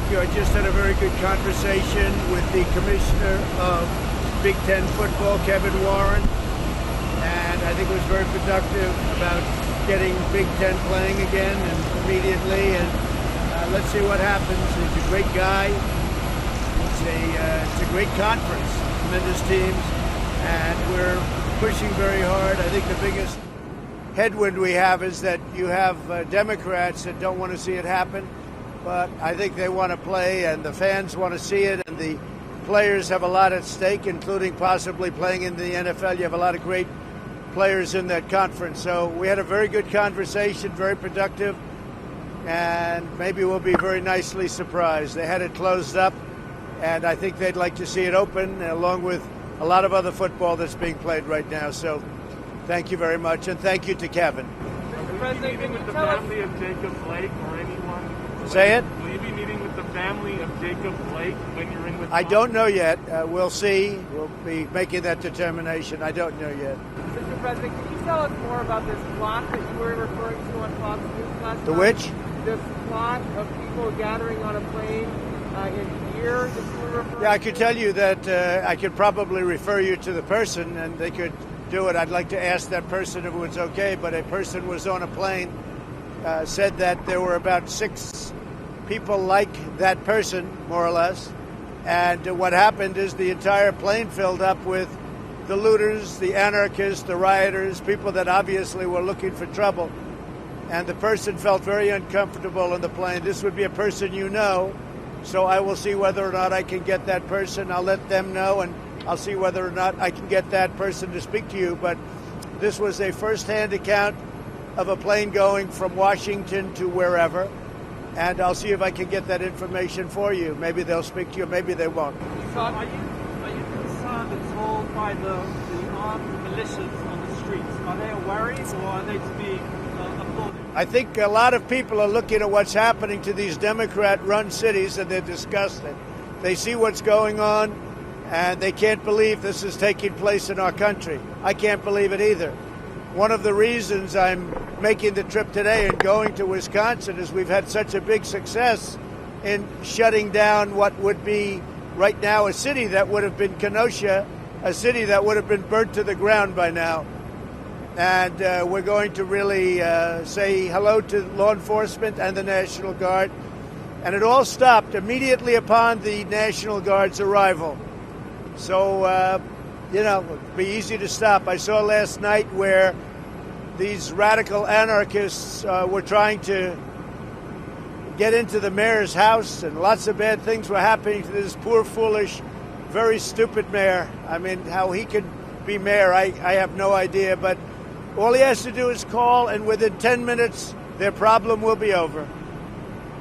Thank you. I just had a very good conversation with the commissioner of Big Ten football, Kevin Warren, and I think it was very productive about getting Big Ten playing again and immediately. And let's see what happens. He's a great guy. It's a great conference, tremendous teams, and we're pushing very hard. I think the biggest headwind we have is that you have Democrats that don't want to see it happen. But I think they want to play, and the fans want to see it, and the players have a lot at stake, including possibly playing in the NFL. You have a lot of great players in that conference. So we had a very good conversation, very productive, and maybe we'll be very nicely surprised. They had it closed up, and I think they'd like to see it open, along with a lot of other football that's being played right now. So thank you very much, and thank you to Kevin. Mr. President, can you tell us? With the family of Jacob Blake or anyone? Say it. Will you be meeting with the family of Jacob Blake when you're in with? I don't know yet. We'll see. We'll be making that determination. I don't know yet. Mr. President, can you tell us more about this plot that you were referring to on Fox News last night? The which? This plot of people gathering on a plane in gear that you were referring to? Yeah, I could tell you that I could probably refer you to the person, and they could do it. I'd like to ask that person if it was okay, but a person was on a plane, said that there were about 6 people like that person, more or less. And what happened is the entire plane filled up with the looters, the anarchists, the rioters, people that obviously were looking for trouble. And the person felt very uncomfortable on the plane. This would be a person you know, so I will see whether or not I can get that person. I'll let them know, and I'll see whether or not I can get that person to speak to you. But this was a first-hand account of a plane going from Washington to wherever. And I'll see if I can get that information for you. Maybe they'll speak to you, maybe they won't. So are you concerned at all by the armed militias on the streets? Are they worried, or are they to be applauded? I think a lot of people are looking at what's happening to these Democrat-run cities, and they're disgusted. They see what's going on, and they can't believe this is taking place in our country. I can't believe it either. One of the reasons I'm making the trip today and going to Wisconsin is we've had such a big success in shutting down what would be right now a city that would have been Kenosha, a city that would have been burnt to the ground by now. And we're going to really say hello to law enforcement and the National Guard. And it all stopped immediately upon the National Guard's arrival. So, it'd be easy to stop. I saw last night where these radical anarchists were trying to get into the mayor's house, and lots of bad things were happening to this poor, foolish, very stupid mayor. I mean, how he could be mayor, I have no idea. But all he has to do is call, and within 10 minutes, their problem will be over.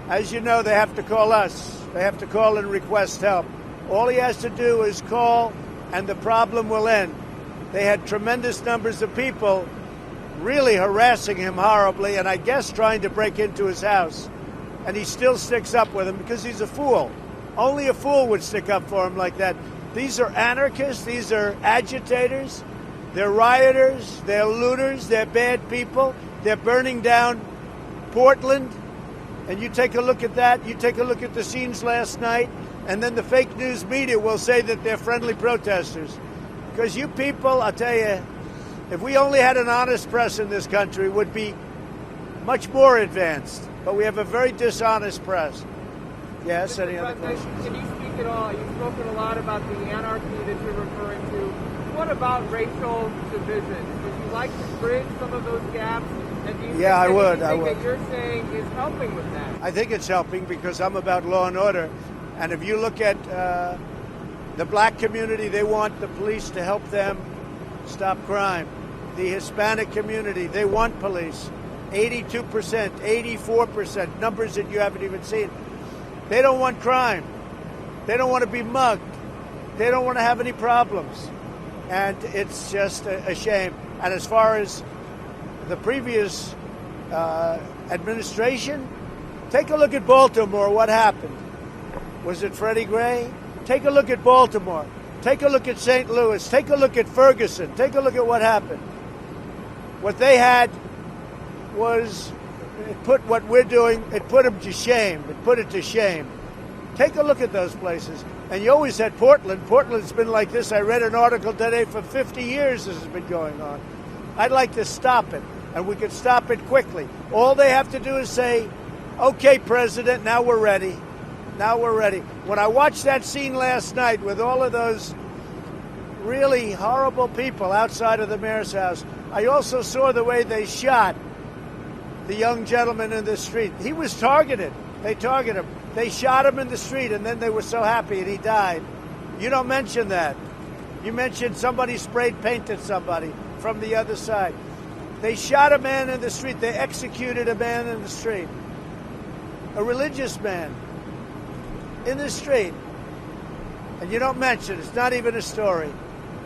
As you know, they have to call us. They have to call and request help. All he has to do is call, and the problem will end. They had tremendous numbers of people really harassing him horribly, and I guess trying to break into his house. And he still sticks up with him because he's a fool. Only a fool would stick up for him like that. These are anarchists. These are agitators. They're rioters. They're looters. They're bad people. They're burning down Portland. And you take a look at that. You take a look at the scenes last night. And then the fake news media will say that they're friendly protesters. Because you people, I'll tell you, if we only had an honest press in this country, would be much more advanced. But we have a very dishonest press. Yes, any other questions? Can you speak at all? You've spoken a lot about the anarchy that you're referring to. What about racial divisions? Would you like to bridge some of those gaps? And do you think I would. that you're saying is helping with that? I think it's helping because I'm about law and order. And if you look at the black community, they want the police to help them stop crime. The Hispanic community, they want police. 82%, 84%, numbers that you haven't even seen. They don't want crime. They don't want to be mugged. They don't want to have any problems. And it's just a shame. And as far as the previous administration, take a look at Baltimore, what happened. Was it Freddie Gray? Take a look at Baltimore. Take a look at St. Louis. Take a look at Ferguson. Take a look at what happened. What they had was, it put what we're doing, it put them to shame. It put it to shame. Take a look at those places. And you always said Portland. Portland's been like this. I read an article today, for 50 years this has been going on. I'd like to stop it, and we could stop it quickly. All they have to do is say, okay, President, now we're ready. Now we're ready. When I watched that scene last night with all of those really horrible people outside of the mayor's house, I also saw the way they shot the young gentleman in the street. He was targeted. They targeted him. They shot him in the street, and then they were so happy, and he died. You don't mention that. You mentioned somebody sprayed paint at somebody from the other side. They shot a man in the street. They executed a man in the street. A religious man in the street. And you don't mention, it's not even a story.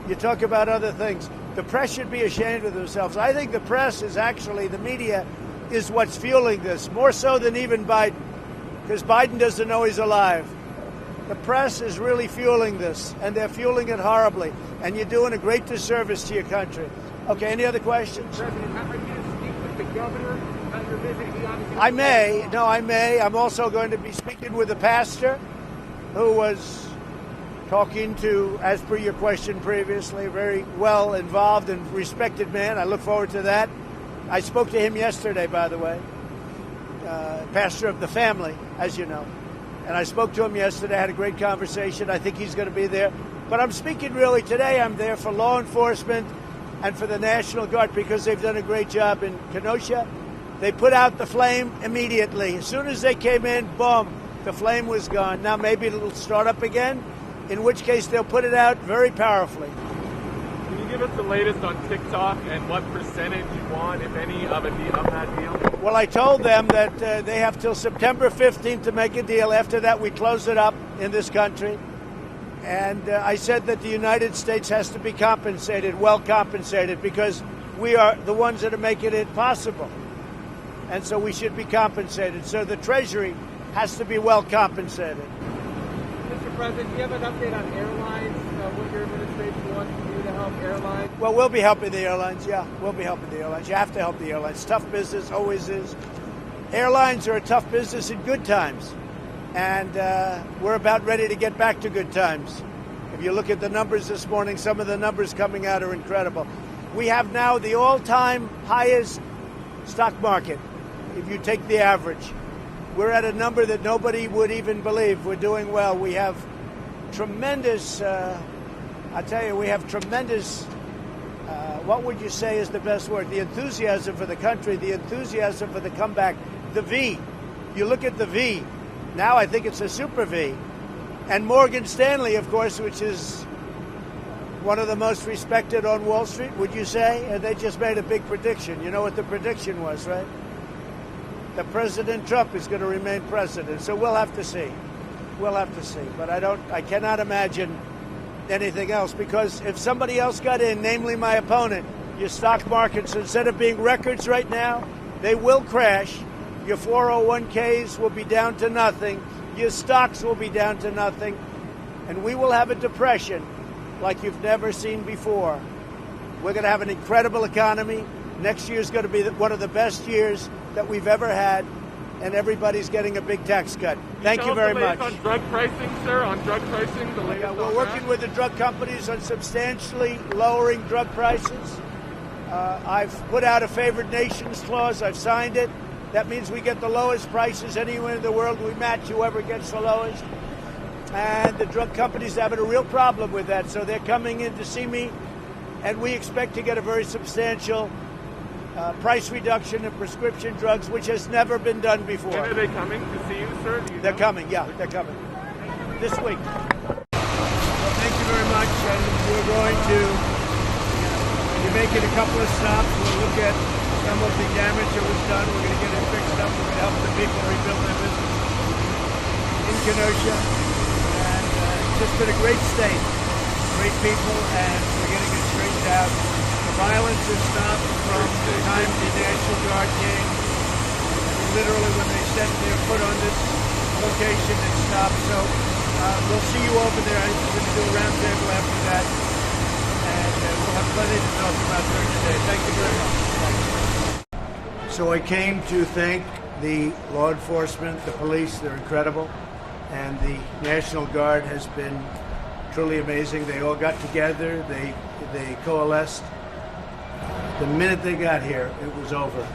You talk about other things. The press should be ashamed of themselves. I think the press is actually, the media is what's fueling this, more so than even Biden, because Biden doesn't know he's alive. The press is really fueling this, and they're fueling it horribly, and you're doing a great disservice to your country. Okay, any other questions? President, are you going to speak with the governor at your visit? I may. I'm also going to be speaking with a pastor who was talking to, as per your question previously, a very well involved and respected man. I look forward to that. I spoke to him yesterday, by the way, pastor of the family, as you know. And I spoke to him yesterday, had a great conversation. I think he's going to be there. But I'm speaking really today, I'm there for law enforcement and for the National Guard, because they've done a great job in Kenosha. They put out the flame immediately. As soon as they came in, boom, the flame was gone. Now maybe it'll start up again, in which case they'll put it out very powerfully. Can you give us the latest on TikTok and what percentage you want, if any, of that deal? Well, I told them that they have till September 15th to make a deal. After that, we close it up in this country. And I said that the United States has to be compensated, well compensated, because we are the ones that are making it possible. And so we should be compensated. So the Treasury has to be well compensated. Mr. President, do you have an update on airlines, what your administration wants to do to help airlines? Well, we'll be helping the airlines, yeah. We'll be helping the airlines. You have to help the airlines. Tough business, always is. Airlines are a tough business in good times. And we're about ready to get back to good times. If you look at the numbers this morning, some of the numbers coming out are incredible. We have now the all-time highest stock market, if you take the average. We're at a number that nobody would even believe. We're doing well. We have tremendous, what would you say is the best word? The enthusiasm for the country, the enthusiasm for the comeback, the V. You look at the V. Now I think it's a super V. And Morgan Stanley, of course, which is one of the most respected on Wall Street, would you say? And they just made a big prediction. You know what the prediction was, right? That President Trump is going to remain president. So we'll have to see. We'll have to see. But I cannot imagine anything else, because if somebody else got in, namely my opponent, your stock markets, instead of being records right now, they will crash. Your 401ks will be down to nothing. Your stocks will be down to nothing. And we will have a depression like you've never seen before. We're going to have an incredible economy. Next year is going to be one of the best years that we've ever had. And everybody's getting a big tax cut. Thank you very much. On drug pricing, sir, on drug pricing, the latest. Yeah, we're working with the drug companies on substantially lowering drug prices. I've put out a favored nations clause. I've signed it. That means we get the lowest prices anywhere in the world. We match whoever gets the lowest. And the drug companies are having a real problem with that. So they're coming in to see me. And we expect to get a very substantial price reduction in prescription drugs, which has never been done before. When are they coming to see you, sir? They're coming, yeah, they're coming. This week. Well, thank you very much. And we're going to be making a couple of stops. We'll look at some of the damage that was done. We're going to get it fixed up. We're going to help the people rebuild their business in Kenosha. And it's just been a great state, great people, and we're getting it straightened out. The violence has stopped from the time the National Guard came. Literally, when they set their foot on this location, it stopped. So we'll see you over there. I'm going to do a roundtable after that. And we'll have plenty to talk about during the day. Thank you very much. So I came to thank the law enforcement, the police. They're incredible. and the National Guard has been truly amazing. They all got together, they coalesced. The minute they got here, it was over.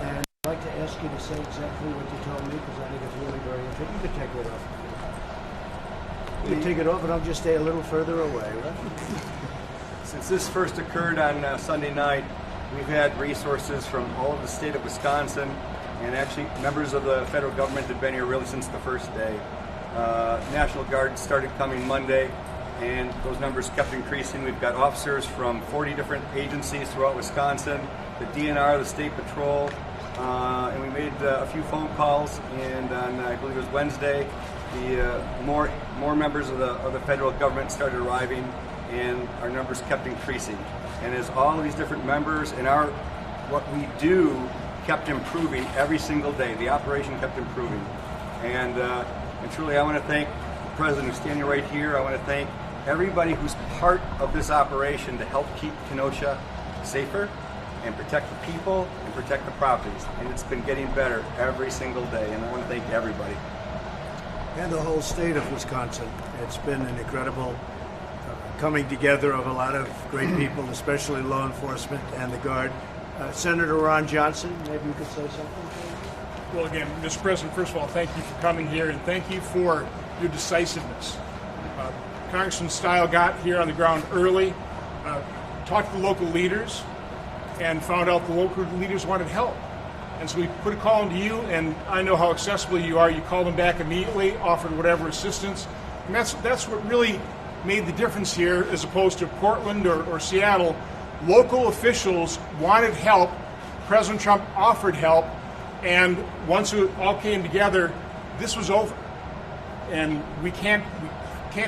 And I'd like to ask you to say exactly what you told me, because I think it's really very interesting. You can take it off. You can take it off, and I'll just stay a little further away, right? Since this first occurred on Sunday night, we've had resources from all over the state of Wisconsin, and actually members of the federal government have been here really since the first day. National Guard started coming Monday, and those numbers kept increasing. We've got officers from 40 different agencies throughout Wisconsin, the DNR, the State Patrol, and we made a few phone calls, and on, I believe it was Wednesday, more members of the federal government started arriving, and our numbers kept increasing. And as all of these different members and what we do kept improving every single day, the operation kept improving. And truly, I want to thank the President who's standing right here. I want to thank everybody who's part of this operation to help keep Kenosha safer and protect the people and protect the properties. And it's been getting better every single day, and I want to thank everybody. And the whole state of Wisconsin. It's been an incredible coming together of a lot of great people, especially law enforcement and the Guard. Senator Ron Johnson, maybe you could say something. Well, again, Mr. President, first of all, thank you for coming here, and thank you for your decisiveness. Congressman Steil got here on the ground early, talked to the local leaders, and found out the local leaders wanted help. And so we put a call into you, and I know how accessible you are. You called them back immediately, offered whatever assistance. And that's what really made the difference here as opposed to Portland or Seattle. Local officials wanted help. President Trump offered help. And once it all came together, this was over. And we can't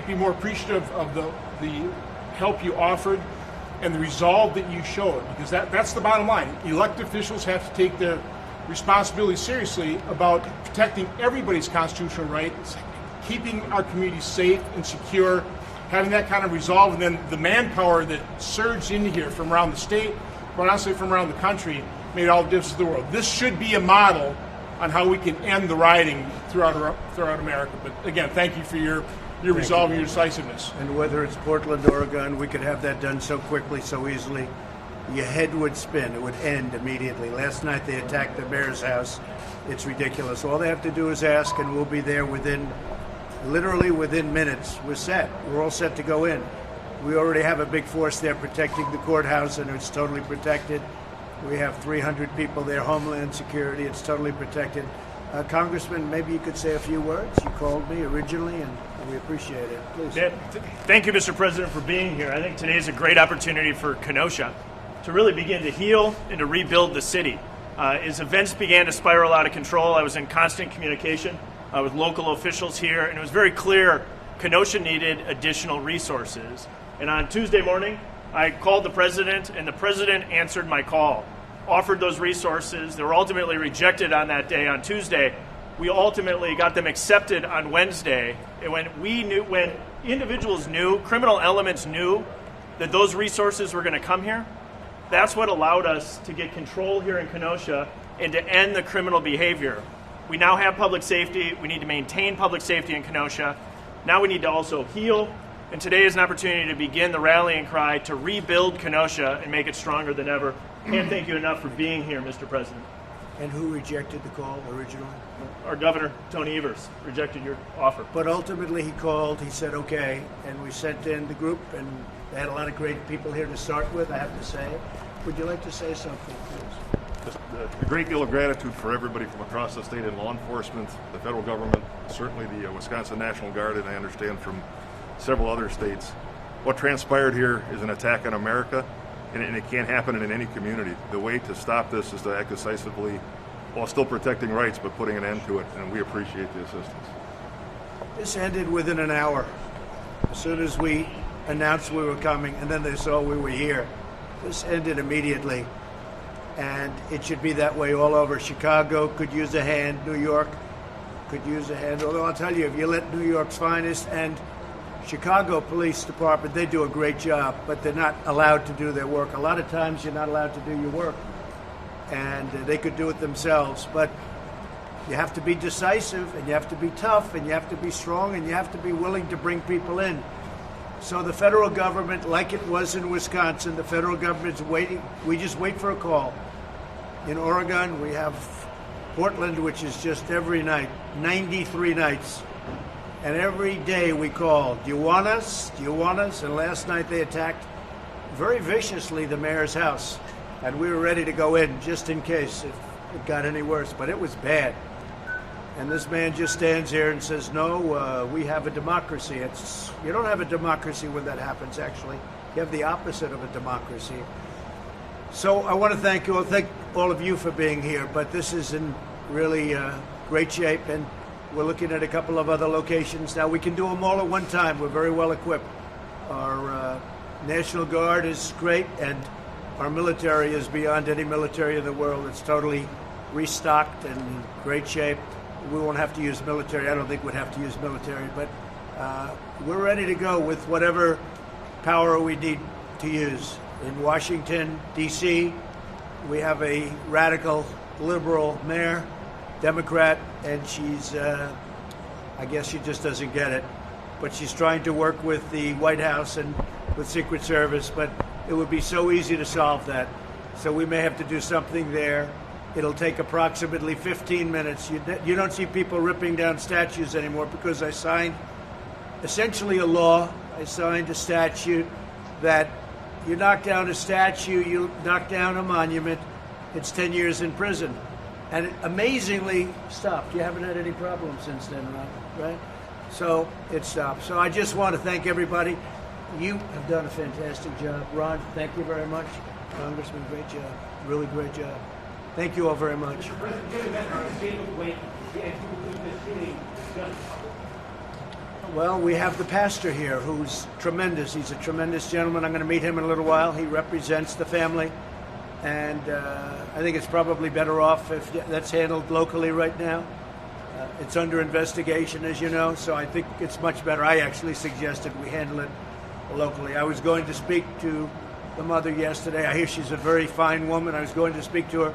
be more appreciative of the help you offered and the resolve that you showed, because that's the bottom line. Elected officials have to take their responsibility seriously about protecting everybody's constitutional rights, keeping our communities safe and secure, having that kind of resolve, and then the manpower that surged into here from around the state, but honestly from around the country, made all the difference in the world. This should be a model on how we can end the rioting throughout America. But again, thank you for your resolve and your decisiveness. And whether it's Portland, Oregon, we could have that done so quickly, so easily. Your head would spin. It would end immediately. Last night they attacked the mayor's house. It's ridiculous. All they have to do is ask, and we'll be there literally within minutes. We're set. We're all set to go in. We already have a big force there protecting the courthouse, and it's totally protected. We have 300 people there, Homeland Security. It's totally protected. Congressman, maybe you could say a few words. You called me originally, and we appreciate it. Please. Thank you, Mr. President, for being here. I think today is a great opportunity for Kenosha to really begin to heal and to rebuild the city. As events began to spiral out of control, I was in constant communication with local officials here, and it was very clear Kenosha needed additional resources. And on Tuesday morning, I called the president, and the president answered my call, offered those resources. They were ultimately rejected on that day, on Tuesday. We ultimately got them accepted on Wednesday. And when individuals knew, criminal elements knew that those resources were going to come here, that's what allowed us to get control here in Kenosha and to end the criminal behavior. We now have public safety. We need to maintain public safety in Kenosha. Now we need to also heal. And today is an opportunity to begin the rallying cry to rebuild Kenosha and make it stronger than ever. Can't thank you enough for being here, Mr. President. And who rejected the call originally? Our governor, Tony Evers, rejected your offer. But ultimately he called, he said okay, and we sent in the group, and they had a lot of great people here to start with, I have to say. Would you like to say something, please? Just a great deal of gratitude for everybody from across the state in law enforcement, the federal government, certainly the Wisconsin National Guard, and I understand from several other states. What transpired here is an attack on America, and it can't happen in any community. The way to stop this is to act decisively while still protecting rights, but putting an end to it, and we appreciate the assistance. This ended within an hour. As soon as we announced we were coming, and then they saw we were here, this ended immediately. And it should be that way all over. Chicago could use a hand. New York could use a hand. Although I'll tell you, if you let New York's finest and Chicago Police Department, they do a great job, but they're not allowed to do their work. A lot of times you're not allowed to do your work, and they could do it themselves. But You have to be decisive, and you have to be tough, and you have to be strong, and you have to be willing to bring people in. So the federal government, like it was in Wisconsin, the federal government's waiting. We just wait for a call. In Oregon, we have Portland, which is just every night, 93 nights. And every day we call, do you want us? Do you want us? And last night they attacked very viciously the mayor's house. And we were ready to go in just in case if it got any worse. But it was bad. And this man just stands here and says, no, we have a democracy. You don't have a democracy when that happens, actually. You have the opposite of a democracy. So I want to thank you all. Thank all of you for being here. But this is in really great shape. And we're looking at a couple of other locations. Now, we can do them all at one time. We're very well equipped. Our National Guard is great. And our military is beyond any military in the world. It's totally restocked and in great shape. We won't have to use military. I don't think we'd have to use military, but we're ready to go with whatever power we need to use. In Washington, D.C., we have a radical liberal mayor, Democrat, and she's, I guess she just doesn't get it. But she's trying to work with the White House and with Secret Service, but it would be so easy to solve that. So we may have to do something there. It'll take approximately 15 minutes. You don't see people ripping down statues anymore because I signed essentially a law. I signed a statute that you knock down a statue, you knock down a monument, it's 10 years in prison. And it amazingly stopped. You haven't had any problems since then, right? So it stopped. So I just want to thank everybody. You have done a fantastic job. Ron, thank you very much. Congressman, great job. Really great job. Thank you all very much. Well, we have the pastor here who's tremendous. He's a tremendous gentleman. I'm going to meet him in a little while. He represents the family. And I think it's probably better off if that's handled locally right now. It's under investigation, as you know, so I think it's much better. I actually suggested we handle it locally. I was going to speak to the mother yesterday. I hear she's a very fine woman. I was going to speak to her.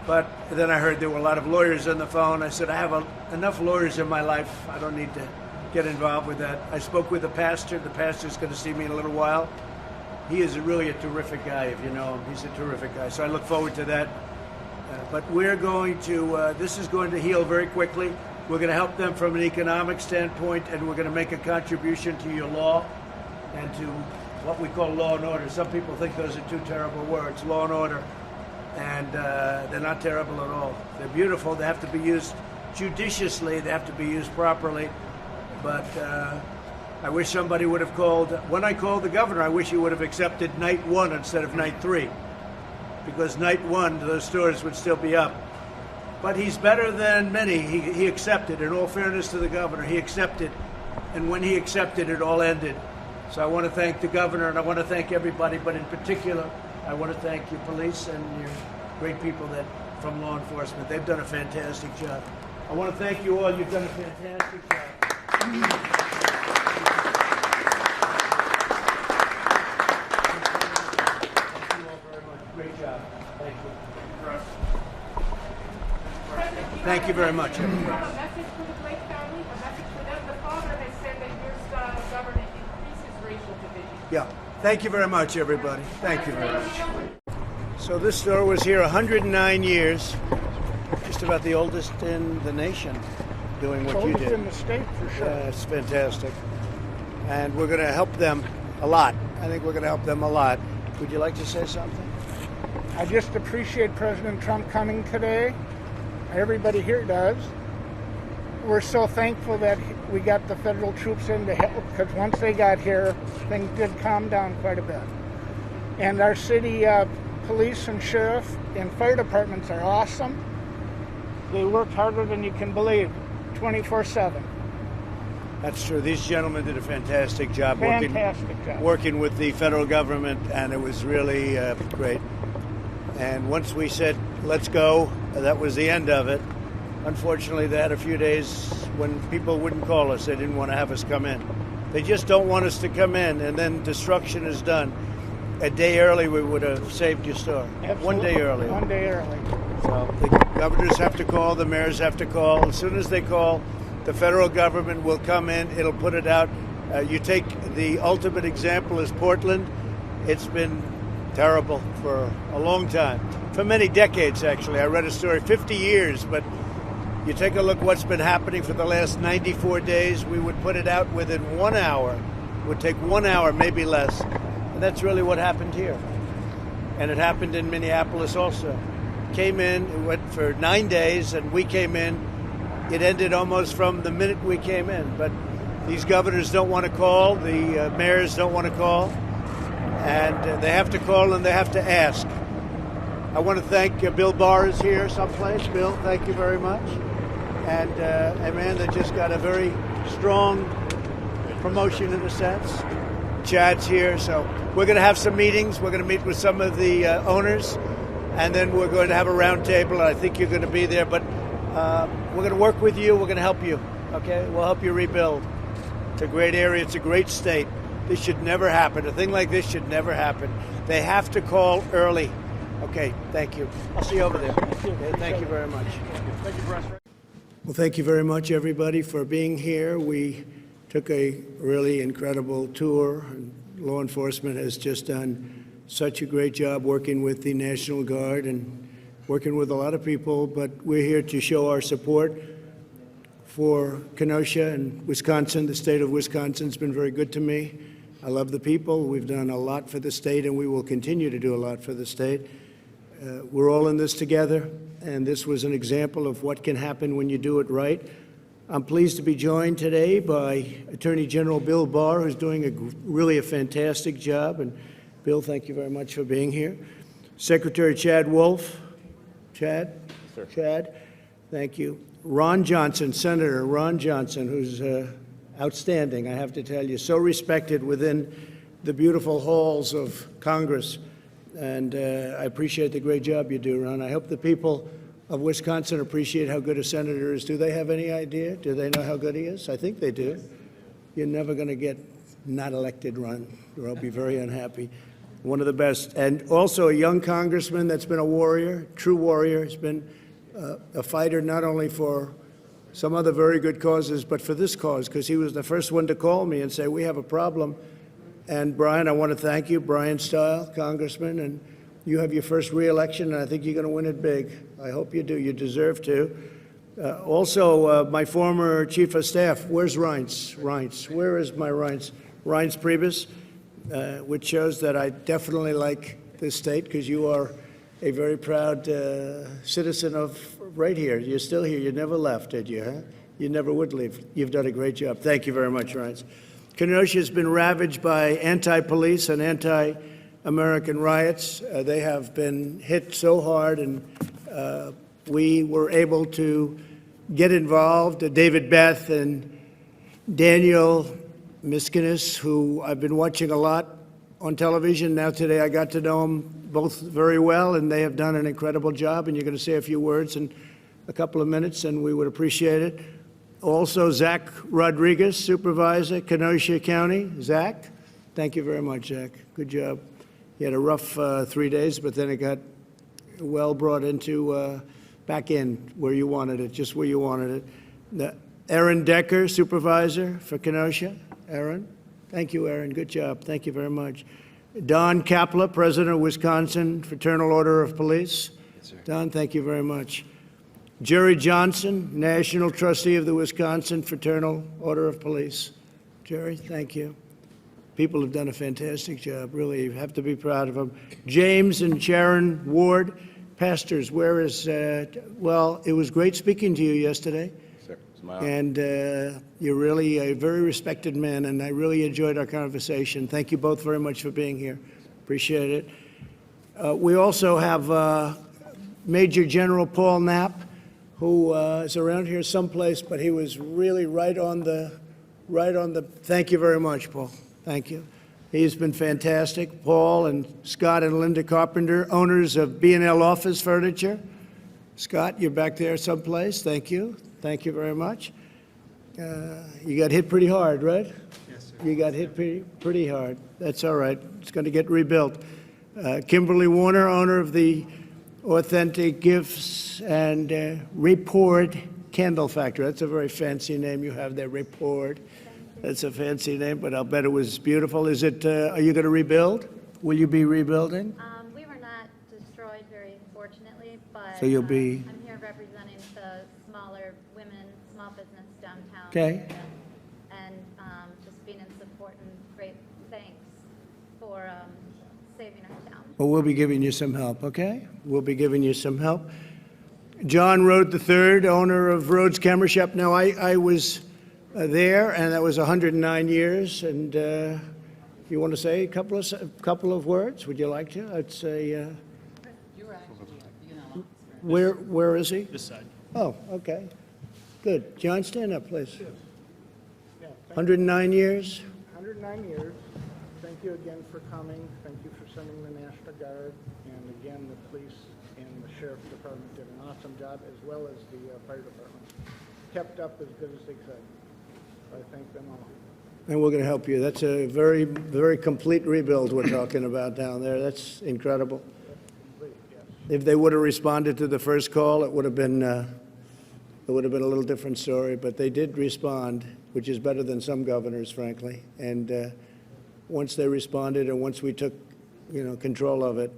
But then I heard there were a lot of lawyers on the phone. I said, I have enough lawyers in my life. I don't need to get involved with that. I spoke with the pastor. The pastor's going to see me in a little while. He is really a terrific guy, if you know him. He's a terrific guy. So I look forward to that. But we're going to, this is going to heal very quickly. We're going to help them from an economic standpoint, and we're going to make a contribution to your law and to what we call law and order. Some people think those are two terrible words, law and order. And they're not terrible at all. They're beautiful. They have to be used judiciously. They have to be used properly. But I wish somebody would have called. When I called the governor, I wish he would have accepted night 1 instead of night 3. Because night 1, those stores would still be up. But he's better than many. He accepted. In all fairness to the governor, he accepted. And when he accepted, it all ended. So I want to thank the governor, and I want to thank everybody, but in particular, I want to thank your police and your great people from law enforcement. They've done a fantastic job. I want to thank you all. You've done a fantastic job. Thank you all very much. Great job. Thank you. Thank you very much. A message for the Blake family, a message for them. The father has said that your government increases racial division. Yeah. Thank you very much, everybody. Thank you very much. So this store was here 109 years, just about the oldest in the nation, doing what you did. Oldest in the state, for sure. It's fantastic. And we're going to help them a lot. I think we're going to help them a lot. Would you like to say something? I just appreciate President Trump coming today. Everybody here does. We're so thankful that we got the federal troops in to help, because once they got here, things did calm down quite a bit. And our city police and sheriff and fire departments are awesome. They work harder than you can believe, 24/7. That's true. These gentlemen did a fantastic job, Fantastic job. working with the federal government, and it was really great. And once we said, let's go, that was the end of it. Unfortunately, they had a few days when people wouldn't call us. They didn't want to have us come in. They just don't want us to come in, and then destruction is done. A day early, we would have saved your store. Absolutely. 1 day early. 1 day early. So the governors have to call, the mayors have to call. As soon as they call, the federal government will come in. It'll put it out. You take the ultimate example is Portland. It's been terrible for a long time, for many decades, actually. I read a story, 50 years, but you take a look what's been happening for the last 94 days. We would put it out within 1 hour. It would take 1 hour, maybe less. And that's really what happened here. And it happened in Minneapolis also. Came in, it went for 9 days, and we came in. It ended almost from the minute we came in. But these governors don't want to call, the mayors don't want to call, and they have to call and they have to ask. I want to thank Bill Barr is here someplace. Bill, thank you very much. And a man that just got a very strong promotion in a sense. Chad's here, so we're going to have some meetings. We're going to meet with some of the owners, and then we're going to have a round table. I think you're going to be there, but we're going to work with you. We're going to help you, okay? We'll help you rebuild. It's a great area. It's a great state. This should never happen. A thing like this should never happen. They have to call early. Okay, thank you. I'll see you over there. Okay, thank you very much. Thank you, Bruce. Well, thank you very much, everybody, for being here. We took a really incredible tour. Law enforcement has just done such a great job working with the National Guard and working with a lot of people, but we're here to show our support for Kenosha and Wisconsin. The state of Wisconsin's been very good to me. I love the people. We've done a lot for the state, and we will continue to do a lot for the state. We're all in this together, and this was an example of what can happen when you do it right. I'm pleased to be joined today by Attorney General Bill Barr, who's doing really a fantastic job. And Bill, thank you very much for being here. Secretary Chad Wolf. Chad? Sir. Chad, thank you. Ron Johnson, Senator Ron Johnson, who's outstanding, I have to tell you, so respected within the beautiful halls of Congress. And I appreciate the great job you do, Ron. I hope the people of Wisconsin appreciate how good a senator is. Do they have any idea? Do they know how good he is? I think they do. You're never going to get not elected, Ron, or I'll be very unhappy. One of the best. And also a young congressman that's been a warrior, true warrior. He's been a fighter not only for some other very good causes, but for this cause, because he was the first one to call me and say, we have a problem. And Brian, I want to thank you, Brian Stile, Congressman, and you have your first re-election, and I think you're going to win it big. I hope you do. You deserve to. Also, my former chief of staff, where's Reince? Reince, where is my Reince? Reince Priebus, which shows that I definitely like this state, because you are a very proud citizen of right here. You're still here. You never left, did you? Huh? You never would leave. You've done a great job. Thank you very much, Reince. Kenosha has been ravaged by anti-police and anti-American riots. They have been hit so hard, and we were able to get involved. David Beth and Daniel Miskinis, who I've been watching a lot on television. Now today I got to know them both very well, and they have done an incredible job, and you're going to say a few words in a couple of minutes, and we would appreciate it. Also, Zach Rodriguez, Supervisor, Kenosha County. Zach, thank you very much, Zach. Good job. He had a rough 3 days, but then it got well brought into back in where you wanted it, just where you wanted it. Aaron Decker, Supervisor for Kenosha. Aaron, thank you, Aaron. Good job. Thank you very much. Don Kapla, President of Wisconsin Fraternal Order of Police. Yes, sir. Don, thank you very much. Jerry Johnson, National Trustee of the Wisconsin Fraternal Order of Police. Jerry, thank you. People have done a fantastic job, really. You have to be proud of them. James and Sharon Ward, pastors, where is, well, it was great speaking to you yesterday. Sir, it's my honor. And you're really a very respected man, and I really enjoyed our conversation. Thank you both very much for being here. Appreciate it. We also have Major General Paul Knapp, who is around here someplace, but he was really right on the, thank you very much, Paul. Thank you. He's been fantastic. Paul and Scott and Linda Carpenter, owners of B&L Office Furniture. Scott, you're back there someplace. Thank you. Thank you very much. You got hit pretty hard, right? Yes, sir. You got hit pretty hard. That's all right. It's going to get rebuilt. Kimberly Warner, owner of the Authentic Gifts and Report Candle Factory. That's a very fancy name you have there, Report. That's a fancy name, but I'll bet it was beautiful. Is it, are you going to rebuild? Will you be rebuilding? We were not destroyed, very fortunately, but So you'll be- I'm here representing the smaller women, small business downtown. Okay. And just being in support and great thanks for saving our town. Well, we'll be giving you some help, okay? We'll be giving you some help. John Rhodes III, owner of Rhodes Camera Shop. Now, I was there, and that was 109 years. And you want to say a couple of words? Would you like to? I'd say. Where is he? This side. Oh, okay. Good. John, stand up, please. 109 years. 109 years. Thank you again for coming. Thank you for sending the National Guard. And again, the police and the sheriff's department did an awesome job, as well as the fire department. Kept up as good as they could. So I thank them all. And we're going to help you. That's a very, very complete rebuild we're talking about down there. That's incredible. Complete, yes. If they would have responded to the first call, it would have been a little different story. But they did respond, which is better than some governors, frankly. And once they responded, and once we took, control of it,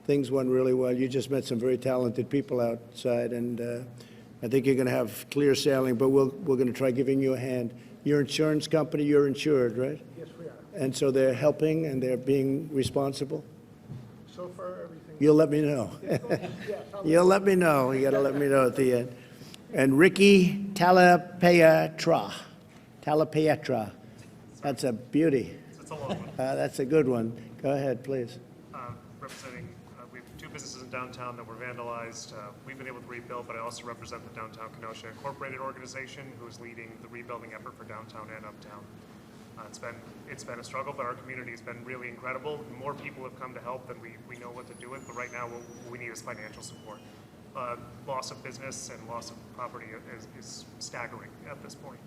things went really well. You just met some very talented people outside, and I think you're going to have clear sailing. But we're going to try giving you a hand. Your insurance company, you're insured, right? Yes, we are. And so they're helping and they're being responsible. So far, everything. You'll let me know. Yes, You'll let me know. You got to let me know at the end. And Ricky Talapietra. That's a beauty. It's a long one. That's a good one. Go ahead, please. Representing, we have two businesses in downtown that were vandalized. We've been able to rebuild, but I also represent the Downtown Kenosha Incorporated organization, who's leading the rebuilding effort for downtown and uptown. It's been a struggle, but our community has been really incredible. More people have come to help than we know what to do with, but right now what we need is financial support. Loss of business and loss of property is staggering at this point.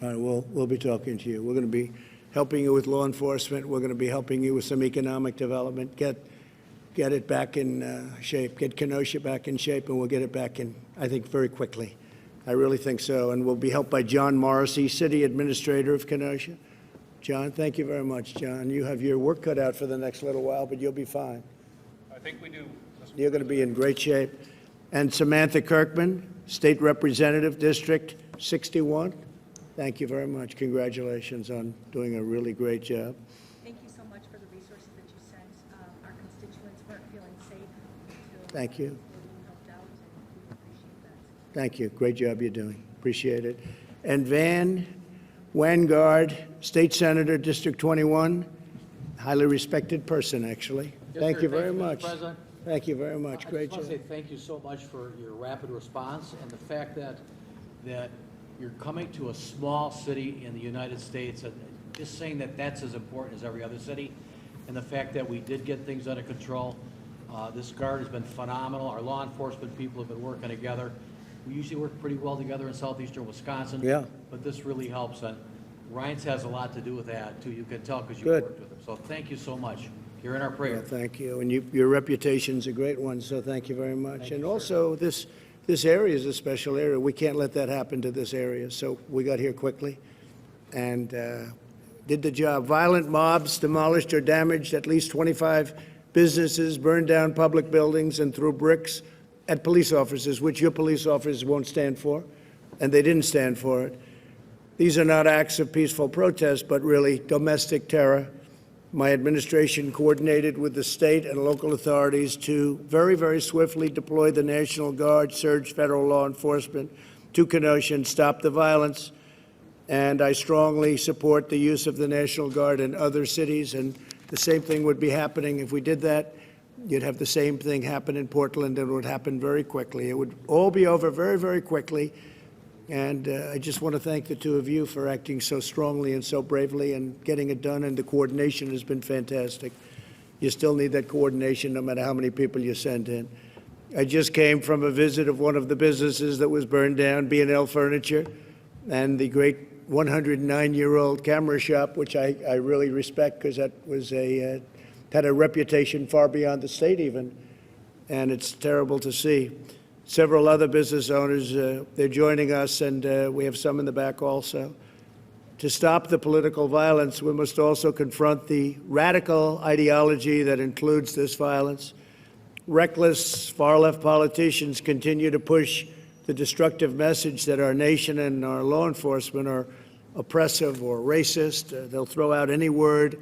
All right, we'll be talking to you. We're going to be helping you with law enforcement. We're going to be helping you with some economic development. Get it back in shape. Get Kenosha back in shape, and we'll get it back in, I think, very quickly. I really think so. And we'll be helped by John Morrissey, City Administrator of Kenosha. John, thank you very much, John. You have your work cut out for the next little while, but you'll be fine. I think we do. You're going to be in great shape. And Samantha Kirkman, State Representative, District 61. Thank you very much. Congratulations on doing a really great job. Thank you so much for the resources that you sent. Our constituents weren't feeling safe until Thank you. you helped out, and we appreciate that. Thank you. Great job you're doing. Appreciate it. And Van Wangard, State Senator, District 21, highly respected person, actually. Yes, Thank sir. you very Mr. much. President. Thank you very much. Great I just job. want to say thank you so much for your rapid response and the fact that you're coming to a small city in the United States, and just saying that that's as important as every other city, and the fact that we did get things under control. This guard has been phenomenal. Our law enforcement people have been working together. We usually work pretty well together in southeastern Wisconsin. Yeah. But this really helps, and Ryan's has a lot to do with that too. You can tell because you Good. worked with him. So thank you so much. You're in our Yeah, prayer. thank you. And your reputation's a great one, so thank you very much. And also, this area is a special area. We can't let that happen to this area. So we got here quickly and did the job. Violent mobs demolished or damaged at least 25 businesses, burned down public buildings, and threw bricks at police officers, which your police officers won't stand for, and they didn't stand for it. These are not acts of peaceful protest, but really domestic terror. My administration coordinated with the state and local authorities to very, very swiftly deploy the National Guard, surge federal law enforcement to Kenosha and stop the violence. And I strongly support the use of the National Guard in other cities. And the same thing would be happening if we did that. You'd have the same thing happen in Portland, and it would happen very quickly. It would all be over very, very quickly. And I just want to thank the two of you for acting so strongly and so bravely and getting it done, and the coordination has been fantastic. You still need that coordination no matter how many people you send in. I just came from a visit of one of the businesses that was burned down, B&L Furniture, and the great 109-year-old camera shop, which I really respect because that was had a reputation far beyond the state even. and it's terrible to see. Several other business owners, they're joining us, and we have some in the back also. To stop the political violence, we must also confront the radical ideology that includes this violence. Reckless far-left politicians continue to push the destructive message that our nation and our law enforcement are oppressive or racist. They'll throw out any word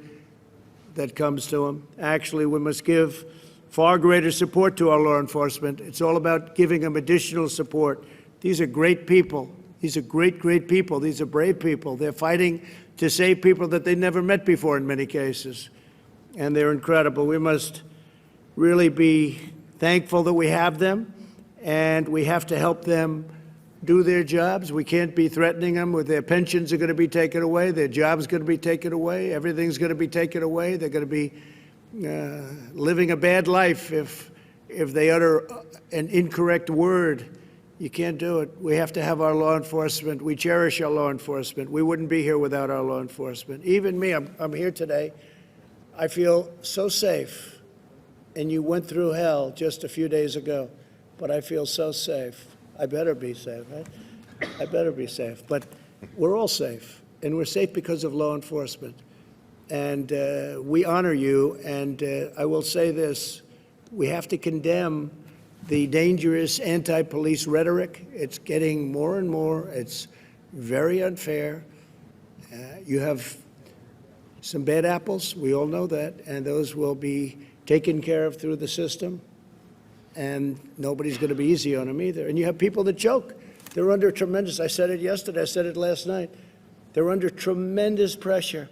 that comes to them. Actually, we must give far greater support to our law enforcement. It's all about giving them additional support. These are great people. These are great, great people. These are brave people. They're fighting to save people that they never met before in many cases, and they're incredible. We must really be thankful that we have them, and we have to help them do their jobs. We can't be threatening them with their pensions are going to be taken away, their jobs are going to be taken away, everything's going to be taken away. They're going to be living a bad life if they utter an incorrect word. You can't do it. We have to have our law enforcement. We cherish our law enforcement. We wouldn't be here without our law enforcement. Even me, I'm here today. I feel so safe. And you went through hell just a few days ago, but I feel so safe. I better be safe, right? I better be safe. But we're all safe, and we're safe because of law enforcement. And we honor you, and I will say this. We have to condemn the dangerous anti-police rhetoric. It's getting more and more. It's very unfair. You have some bad apples. We all know that, and those will be taken care of through the system. And nobody's going to be easy on them either. And you have people that joke. They're under tremendous, I said it yesterday, I said it last night. They're under tremendous pressure.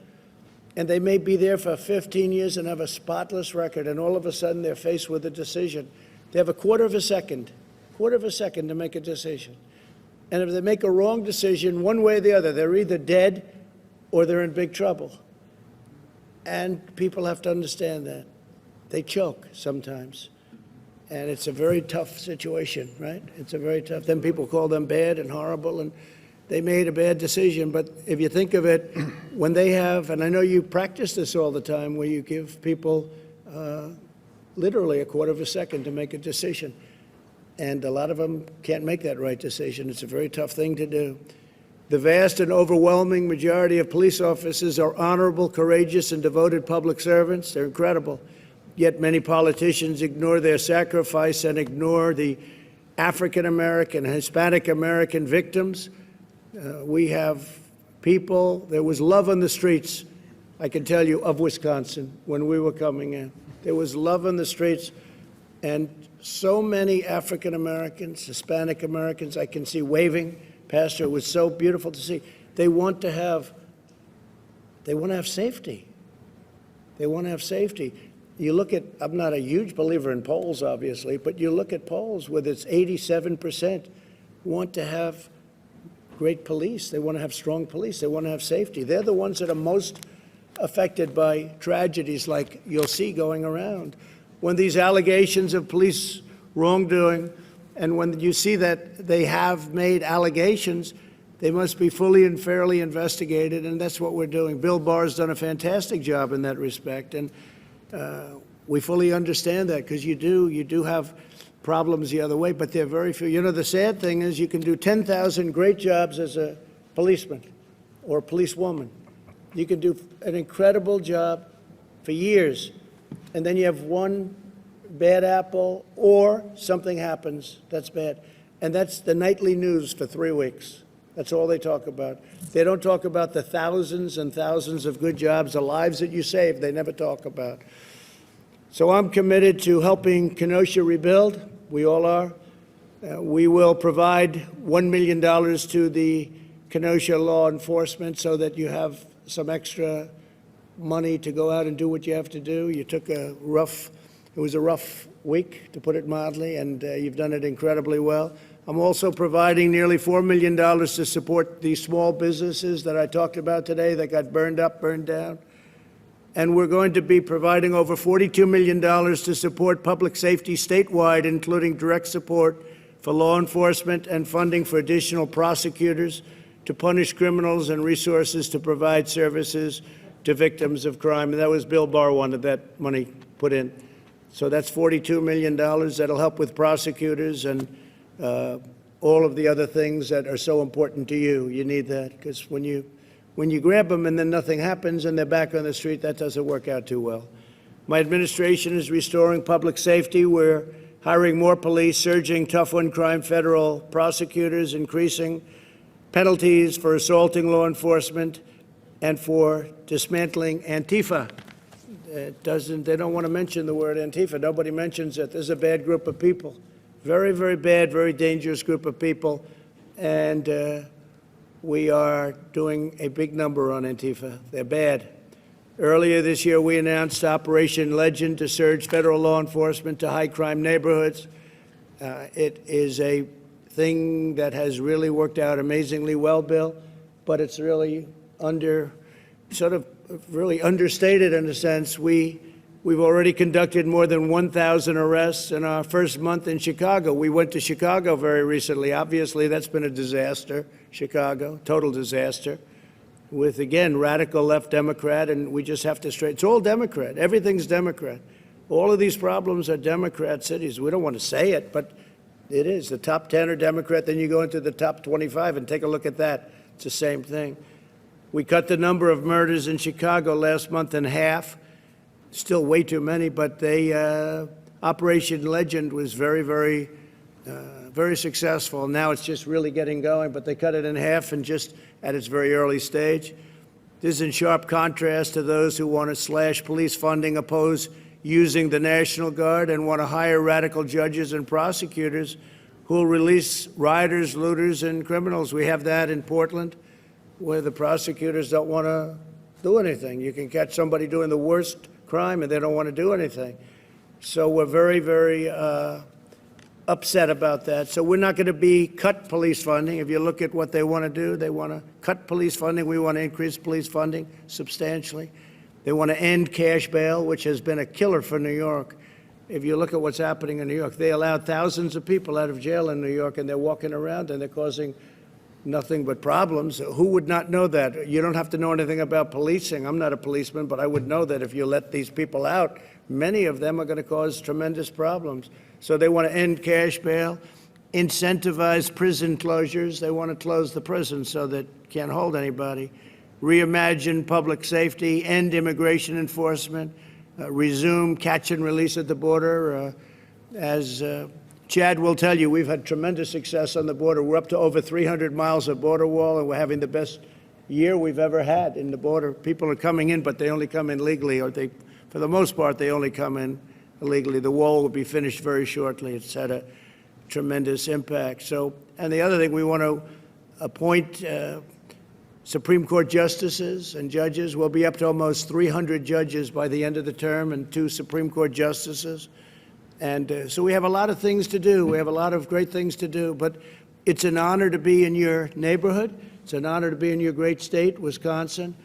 And they may be there for 15 years and have a spotless record, and all of a sudden they're faced with a decision. They have a quarter of a second to make a decision. And if they make a wrong decision, one way or the other, they're either dead or they're in big trouble. And people have to understand that. They choke sometimes. And it's a very tough situation, right? It's a very tough. Then people call them bad and horrible, and they made a bad decision. But if you think of it, when they have, and I know you practice this all the time, where you give people literally a quarter of a second to make a decision. And a lot of them can't make that right decision. It's a very tough thing to do. The vast and overwhelming majority of police officers are honorable, courageous, and devoted public servants. They're incredible. Yet many politicians ignore their sacrifice and ignore the African-American, Hispanic-American victims. We have people, there was love on the streets, I can tell you, of Wisconsin when we were coming in. There was love on the streets, and so many African-Americans, Hispanic-Americans, I can see waving. Pastor, it was so beautiful to see. They want to have safety. They want to have safety. You look at, I'm not a huge believer in polls, obviously, but you look at polls with its 87% want to have great police. They want to have strong police. They want to have safety. They're the ones that are most affected by tragedies like you'll see going around. When these allegations of police wrongdoing, and when you see that they have made allegations, they must be fully and fairly investigated, and that's what we're doing. Bill Barr's done a fantastic job in that respect, and we fully understand that, because you do have problems the other way, but they're very few. You know, the sad thing is you can do 10,000 great jobs as a policeman or a policewoman. You can do an incredible job for years, and then you have one bad apple or something happens that's bad. And that's the nightly news for 3 weeks. That's all they talk about. They don't talk about the thousands and thousands of good jobs, the lives that you save, they never talk about. So I'm committed to helping Kenosha rebuild. We all are. We will provide $1 million to the Kenosha law enforcement so that you have some extra money to go out and do what you have to do. You took it was a rough week, to put it mildly, and you've done it incredibly well. I'm also providing nearly $4 million to support these small businesses that I talked about today that got burned up, burned down. And we're going to be providing over $42 million to support public safety statewide, including direct support for law enforcement and funding for additional prosecutors to punish criminals and resources to provide services to victims of crime. And that was Bill Barr wanted that money put in. So that's $42 million. That'll help with prosecutors and all of the other things that are so important to you. You need that, because when you grab them and then nothing happens and they're back on the street, that doesn't work out too well. My administration is restoring public safety. We're hiring more police, surging tough-on-crime federal prosecutors, increasing penalties for assaulting law enforcement, and for dismantling Antifa. They don't want to mention the word Antifa. Nobody mentions it. There's a bad group of people. Very, very bad, very dangerous group of people. And we are doing a big number on Antifa. They're bad. Earlier this year, we announced Operation Legend to surge federal law enforcement to high-crime neighborhoods. It is a thing that has really worked out amazingly well, Bill, but it's really really understated in a sense. We've already conducted more than 1,000 arrests in our first month in Chicago. We went to Chicago very recently. Obviously, that's been a disaster, Chicago, total disaster, with, again, radical left Democrat, and we just have to straighten. It's all Democrat. Everything's Democrat. All of these problems are Democrat cities. We don't want to say it, but it is. The top 10 are Democrat, then you go into the top 25 and take a look at that. It's the same thing. We cut the number of murders in Chicago last month in half. Still way too many, but Operation Legend was very, very, very successful. Now it's just really getting going, but they cut it in half and just at its very early stage. This is in sharp contrast to those who want to slash police funding, oppose using the National Guard, and want to hire radical judges and prosecutors who will release rioters, looters, and criminals. We have that in Portland, where the prosecutors don't want to do anything. You can catch somebody doing the worst crime, and they don't want to do anything. So we're very, very upset about that. So we're not going to cut police funding. If you look at what they want to do, they want to cut police funding. We want to increase police funding substantially. They want to end cash bail, which has been a killer for New York. If you look at what's happening in New York, they allowed thousands of people out of jail in New York, and they're walking around and they're causing nothing but problems. Who would not know that? You don't have to know anything about policing. I'm not a policeman, but I would know that if you let these people out, many of them are going to cause tremendous problems. So they want to end cash bail, incentivize prison closures. They want to close the prison so that can't hold anybody. Reimagine public safety, end immigration enforcement, resume catch and release at the border. As Chad will tell you, we've had tremendous success on the border. We're up to over 300 miles of border wall, and we're having the best year we've ever had in the border. People are coming in, but they only come in legally, or for the most part, they only come in illegally. The wall will be finished very shortly. It's had a tremendous impact. So, and the other thing, we want to appoint Supreme Court justices and judges. We'll be up to almost 300 judges by the end of the term, and 2 Supreme Court justices. And so we have a lot of things to do. We have a lot of great things to do. But it's an honor to be in your neighborhood. It's an honor to be in your great state, Wisconsin.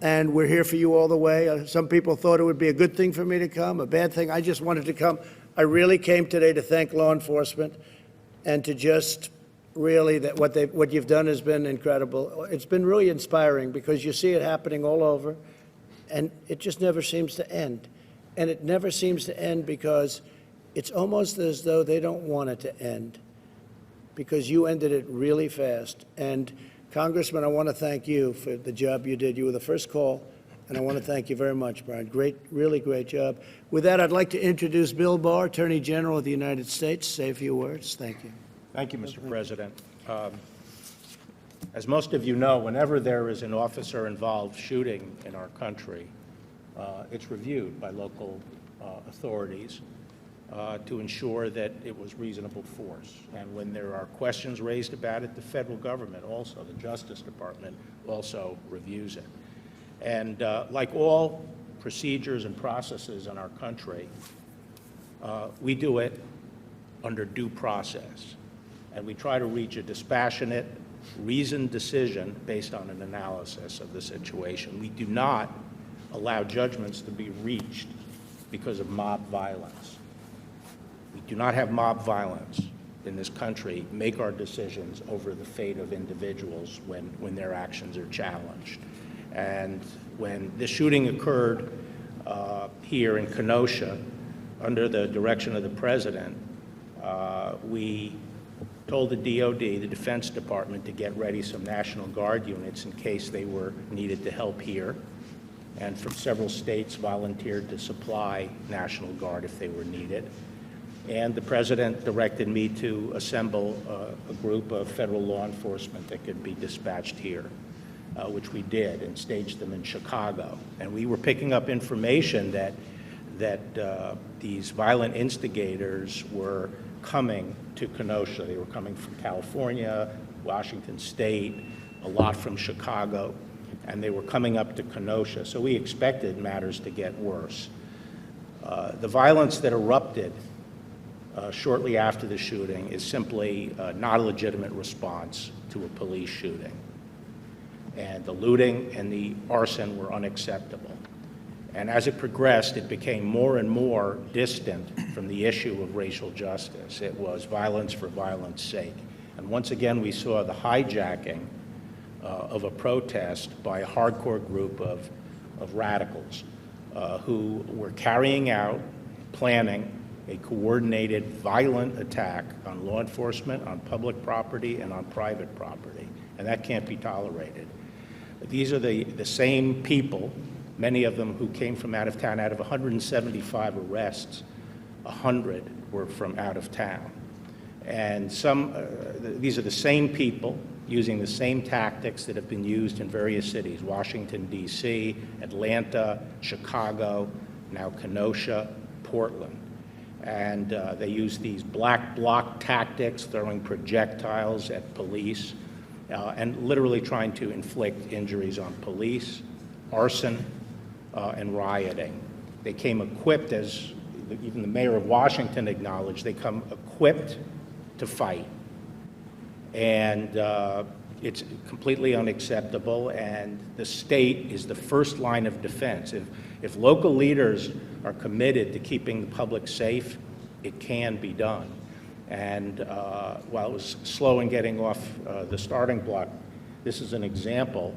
And we're here for you all the way. Some people thought it would be a good thing for me to come, a bad thing. I just wanted to come. I really came today to thank law enforcement and to just really that what you've done has been incredible. It's been really inspiring because you see it happening all over, and it just never seems to end. And it never seems to end because it's almost as though they don't want it to end, because you ended it really fast. And Congressman, I want to thank you for the job you did. You were the first call, and I want to thank you very much, Brian. Great, really great job. With that, I'd like to introduce Bill Barr, Attorney General of the United States. Say a few words. Thank you. Thank you, Mr. President. As most of you know, whenever there is an officer-involved shooting in our country, it's reviewed by local authorities to ensure that it was reasonable force. And when there are questions raised about it, the federal government also, the Justice Department, also reviews it. And like all procedures and processes in our country, we do it under due process. And we try to reach a dispassionate, reasoned decision based on an analysis of the situation. We do not allow judgments to be reached because of mob violence. We do not have mob violence in this country make our decisions over the fate of individuals when their actions are challenged. And when the shooting occurred here in Kenosha, under the direction of the President, we told the DOD, the Defense Department, to get ready some National Guard units in case they were needed to help here. And from several states volunteered to supply National Guard if they were needed. And the President directed me to assemble a group of federal law enforcement that could be dispatched here, which we did, and staged them in Chicago. And we were picking up information that these violent instigators were coming to Kenosha. They were coming from California, Washington State, a lot from Chicago, and they were coming up to Kenosha. So we expected matters to get worse. The violence that erupted shortly after the shooting is simply not a legitimate response to a police shooting. And the looting and the arson were unacceptable. And as it progressed, it became more and more distant from the issue of racial justice. It was violence for violence sake. And once again, we saw the hijacking of a protest by a hardcore group of radicals who were carrying out, planning a coordinated, violent attack on law enforcement, on public property, and on private property. And that can't be tolerated. These are the same people, many of them who came from out of town. Out of 175 arrests, 100 were from out of town. And these are the same people using the same tactics that have been used in various cities: Washington, D.C., Atlanta, Chicago, now Kenosha, Portland. And they use these black bloc tactics, throwing projectiles at police, and literally trying to inflict injuries on police, arson, and rioting. They came equipped, as even the mayor of Washington acknowledged, they come equipped to fight. And it's completely unacceptable, and the state is the first line of defense. If local leaders are committed to keeping the public safe, it can be done. And while it was slow in getting off the starting block, this is an example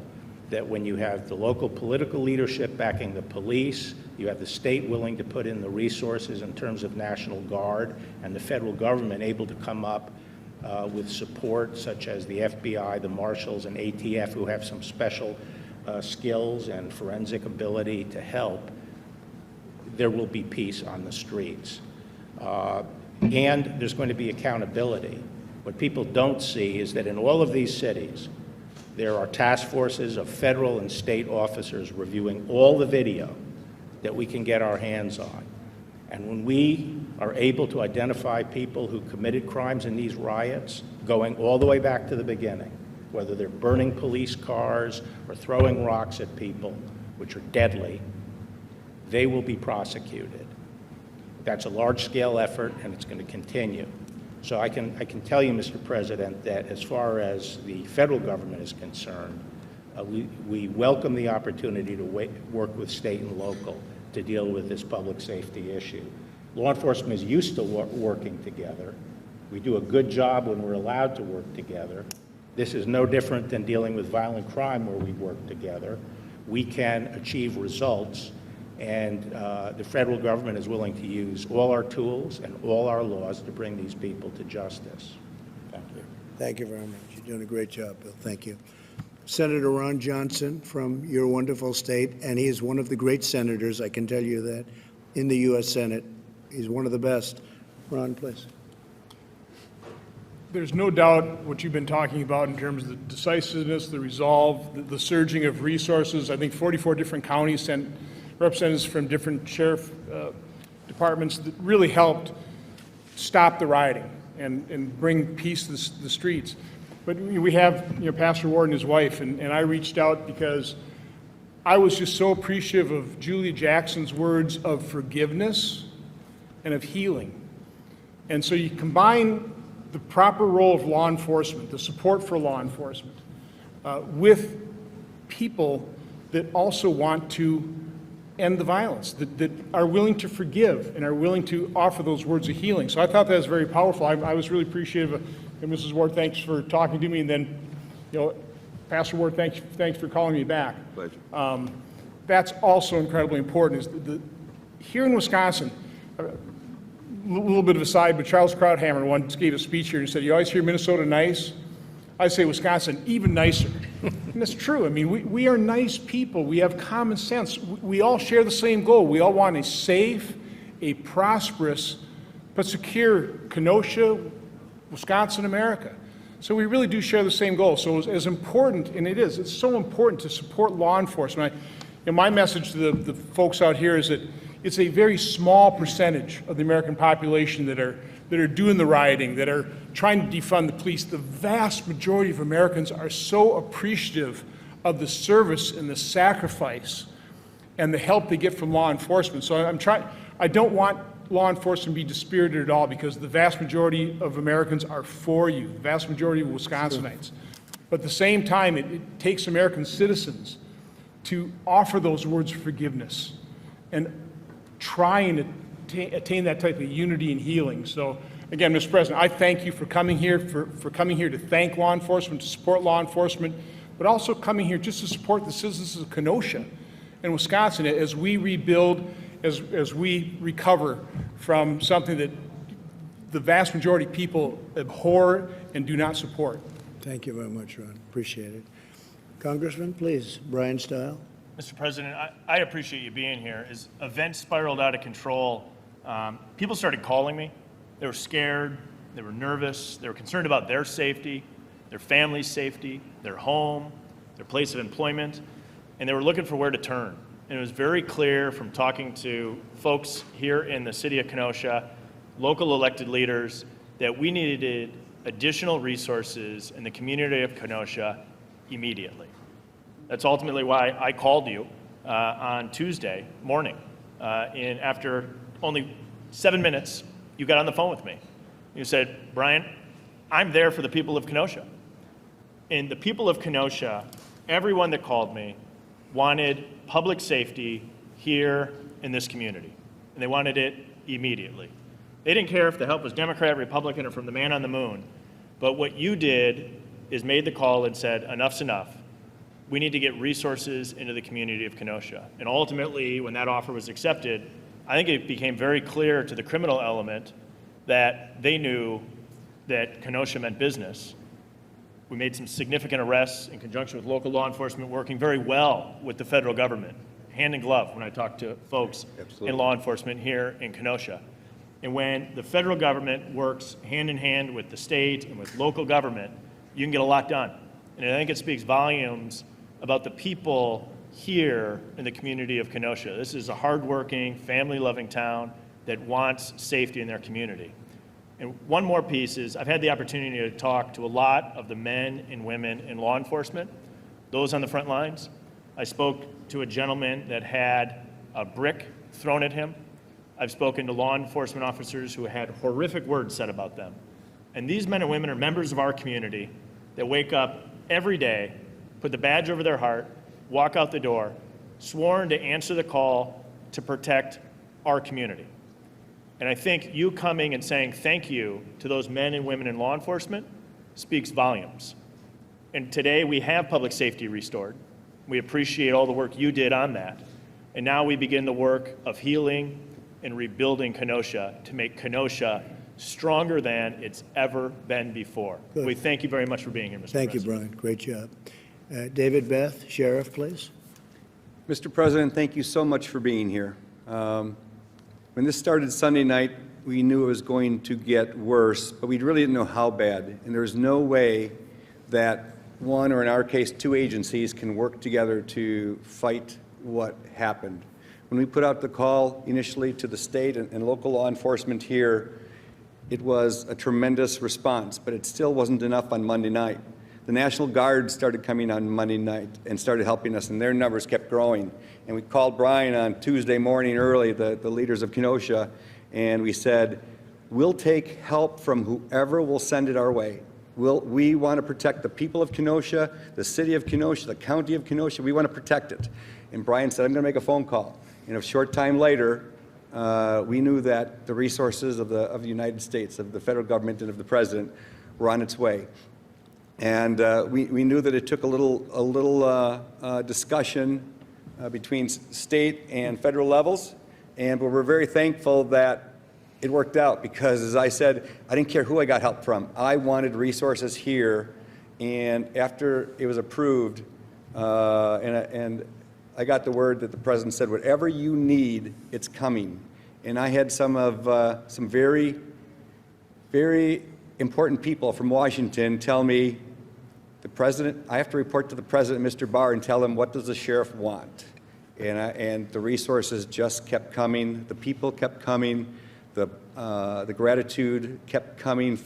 that when you have the local political leadership backing the police, you have the state willing to put in the resources in terms of National Guard, and the federal government able to come up with support such as the FBI, the Marshals, and ATF, who have some special skills and forensic ability to help, there will be peace on the streets. And there's going to be accountability. What people don't see is that in all of these cities, there are task forces of federal and state officers reviewing all the video that we can get our hands on. And when we are able to identify people who committed crimes in these riots, going all the way back to the beginning, whether they're burning police cars or throwing rocks at people, which are deadly, they will be prosecuted. That's a large-scale effort, and it's going to continue. So I can tell you, Mr. President, that as far as the federal government is concerned, we welcome the opportunity to work with state and local to deal with this public safety issue. Law enforcement is used to working together. We do a good job when we're allowed to work together. This is no different than dealing with violent crime where we work together. We can achieve results, and the federal government is willing to use all our tools and all our laws to bring these people to justice. Thank you. Thank you very much. You're doing a great job, Bill. Thank you. Senator Ron Johnson from your wonderful state, and he is one of the great senators, I can tell you that, in the U.S. Senate. He's one of the best. Ron, please. There's no doubt what you've been talking about in terms of the decisiveness, the resolve, the surging of resources. I think 44 different counties sent representatives from different sheriff departments that really helped stop the rioting and bring peace to the streets. But we have, Pastor Ward and his wife, and I reached out because I was just so appreciative of Julia Jackson's words of forgiveness and of healing. And so you combine the proper role of law enforcement, the support for law enforcement, with people that also want to end the violence, that are willing to forgive and are willing to offer those words of healing. So I thought that was very powerful. I was really appreciative of, and Mrs. Ward, thanks for talking to me, and then, Pastor Ward, thanks for calling me back. Pleasure. That's also incredibly important. Here in Wisconsin, little bit of a side, but Charles Krauthammer once gave a speech here and said, you always hear Minnesota nice. I say Wisconsin even nicer. And that's true. I mean, we are nice people. We have common sense. We all share the same goal. We all want a safe, a prosperous, but secure Kenosha, Wisconsin, America. So we really do share the same goal. So as important, and it's so important to support law enforcement. My message to the folks out here is that it's a very small percentage of the American population that are doing the rioting, that are trying to defund the police. The vast majority of Americans are so appreciative of the service and the sacrifice and the help they get from law enforcement. So I don't want law enforcement to be dispirited at all, because the vast majority of Americans are for you, the vast majority of Wisconsinites. But at the same time, it takes American citizens to offer those words of forgiveness and try and attain that type of unity and healing. So again, Mr. President, I thank you for coming here, for coming here to thank law enforcement, to support law enforcement, but also coming here just to support the citizens of Kenosha and Wisconsin as we rebuild, as we recover from something that the vast majority of people abhor and do not support. Thank you very much, Ron. Appreciate it. Congressman, please, Brian Style. Mr. President, I appreciate you being here. As events spiraled out of control, people started calling me. They were scared, they were nervous, they were concerned about their safety, their family's safety, their home, their place of employment, and they were looking for where to turn. And it was very clear from talking to folks here in the city of Kenosha, local elected leaders, that we needed additional resources in the community of Kenosha immediately. That's ultimately why I called you on Tuesday morning. And after only 7 minutes, you got on the phone with me. You said, Brian, I'm there for the people of Kenosha. And the people of Kenosha, everyone that called me, wanted public safety here in this community. And they wanted it immediately. They didn't care if the help was Democrat, Republican, or from the man on the moon. But what you did is made the call and said, enough's enough. We need to get resources into the community of Kenosha. And ultimately, when that offer was accepted, I think it became very clear to the criminal element that they knew that Kenosha meant business. We made some significant arrests in conjunction with local law enforcement, working very well with the federal government, hand in glove when I talk to folks in law enforcement here in Kenosha. And when the federal government works hand in hand with the state and with local government, you can get a lot done. And I think it speaks volumes about the people here in the community of Kenosha. This is a hardworking, family-loving town that wants safety in their community. And one more piece is I've had the opportunity to talk to a lot of the men and women in law enforcement, those on the front lines. I spoke to a gentleman that had a brick thrown at him. I've spoken to law enforcement officers who had horrific words said about them. And these men and women are members of our community that wake up every day, put the badge over their heart, walk out the door, sworn to answer the call to protect our community. And I think you coming and saying thank you to those men and women in law enforcement speaks volumes. And today we have public safety restored. We appreciate all the work you did on that. And now we begin the work of healing and rebuilding Kenosha to make Kenosha stronger than it's ever been before. Good. We thank you very much for being here, Mr. Thank you, President. Brian. Great job. David Beth, Sheriff, please. Mr. President, thank you so much for being here. When this started Sunday night, we knew it was going to get worse, but we really didn't know how bad. And there was no way that one, or in our case, two agencies can work together to fight what happened. When we put out the call initially to the state and local law enforcement here, it was a tremendous response, but it still wasn't enough on Monday night. The National Guard started coming on Monday night and started helping us, and their numbers kept growing. And we called Brian on Tuesday morning early, the leaders of Kenosha, and we said, we'll take help from whoever will send it our way. We want to protect the people of Kenosha, the city of Kenosha, the county of Kenosha. We want to protect it. And Brian said, I'm going to make a phone call. And a short time later, we knew that the resources of the United States, of the federal government and of the president were on its way. And we knew that it took a little discussion between state and federal levels, but we're very thankful that it worked out because, as I said, I didn't care who I got help from. I wanted resources here, and after it was approved, and I got the word that the president said, whatever you need, it's coming. And I had some very, very important people from Washington tell me, I have to report to the president, Mr. Barr, and tell him, what does the sheriff want? And the resources just kept coming. The people kept coming. The gratitude kept coming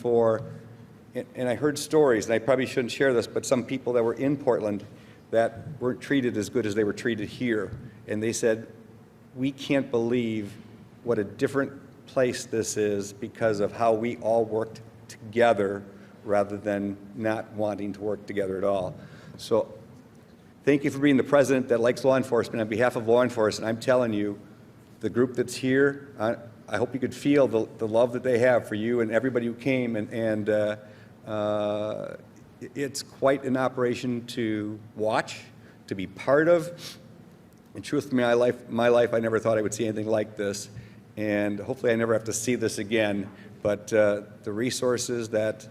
and I heard stories, and I probably shouldn't share this, but some people that were in Portland that weren't treated as good as they were treated here. And they said, we can't believe what a different place this is because of how we all worked together rather than not wanting to work together at all. So thank you for being the president that likes law enforcement. On behalf of law enforcement, I'm telling you, the group that's here, I hope you could feel the love that they have for you and everybody who came, and it's quite an operation to watch, to be part of. In truth, in my life, I never thought I would see anything like this, and hopefully I never have to see this again. But the resources that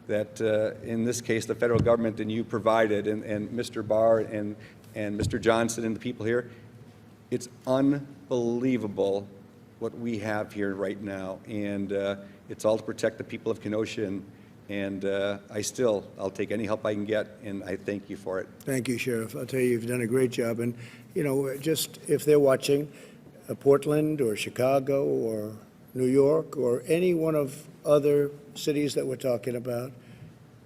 in this case the federal government and you provided, and Mr. Barr and Mr. Johnson and the people here, it's unbelievable what we have here right now, and it's all to protect the people of Kenosha, and I'll take any help I can get, and I thank you for it. Thank you, Sheriff. I'll tell you, you've done a great job, and just if they're watching, Portland or Chicago or New York or any one of other cities that we're talking about,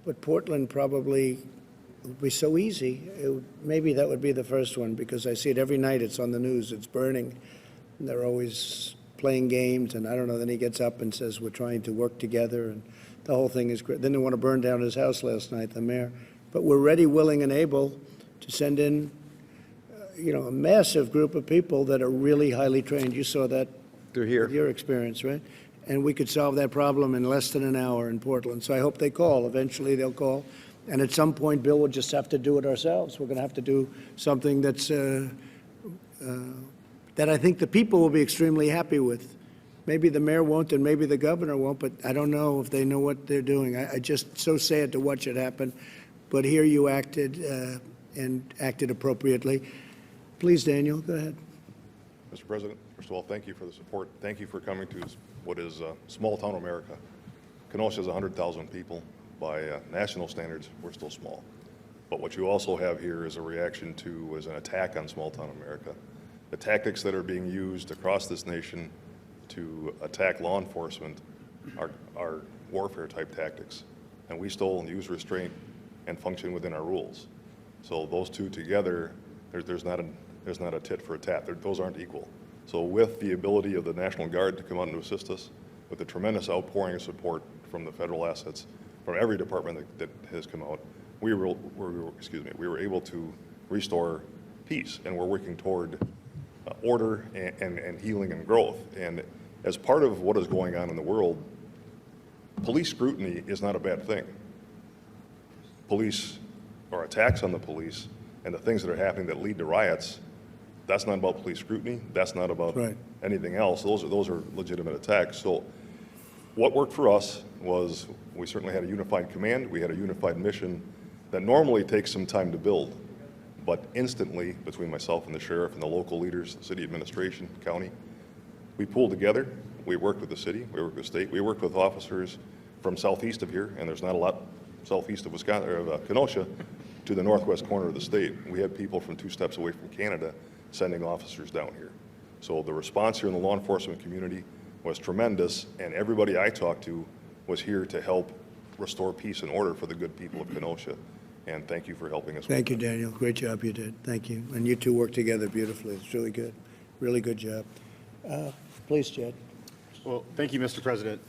but Portland probably would be so easy. Maybe that would be the first one, because I see it every night. It's on the news. It's burning. And they're always playing games, and I don't know. Then he gets up and says, we're trying to work together, and the whole thing is great. Then they want to burn down his house last night, the mayor. But we're ready, willing, and able to send in, a massive group of people that are really highly trained. You saw that. They're here. With your experience, right? And we could solve that problem in less than an hour in Portland. So I hope they call. Eventually they'll call. And at some point, Bill, we'll just have to do it ourselves. We're going to have to do something that's that I think the people will be extremely happy with. Maybe the mayor won't, and maybe the governor won't, but I don't know if they know what they're doing. I just so sad to watch it happen. But here you acted and acted appropriately. Please, Daniel, go ahead. Mr. President, first of all, thank you for the support. Thank you for coming to what is small town America. Kenosha is 100,000 people. By national standards, we're still small. But what you also have here is a reaction to, an attack on small town America. The tactics that are being used across this nation to attack law enforcement are warfare type tactics. And we still use restraint and function within our rules. So those two together, there's not a tit for a tat. Those aren't equal. So with the ability of the National Guard to come out and to assist us, with the tremendous outpouring of support from the federal assets, from every department that has come out, we were able to restore peace, and we're working toward order and healing and growth. And as part of what is going on in the world, police scrutiny is not a bad thing. Police, or attacks on the police, and the things that are happening that lead to riots, that's not about police scrutiny. That's not about anything else. Those are legitimate attacks. So what worked for us was we certainly had a unified command. We had a unified mission that normally takes some time to build, but instantly, between myself and the sheriff and the local leaders, the city administration, county, we pulled together. We worked with the city. We worked with the state. We worked with officers from southeast of here, and there's not a lot southeast of Wisconsin, or Kenosha, to the northwest corner of the state. We had people from 2 steps away from Canada sending officers down here. So the response here in the law enforcement community was tremendous, and everybody I talked to was here to help restore peace and order for the good people of Kenosha. And thank you for helping us. Thank you, Daniel. Great job you did. Thank you. And you two worked together beautifully. It's really good. Really good job. Please, Jed. Well, thank you, Mr. President.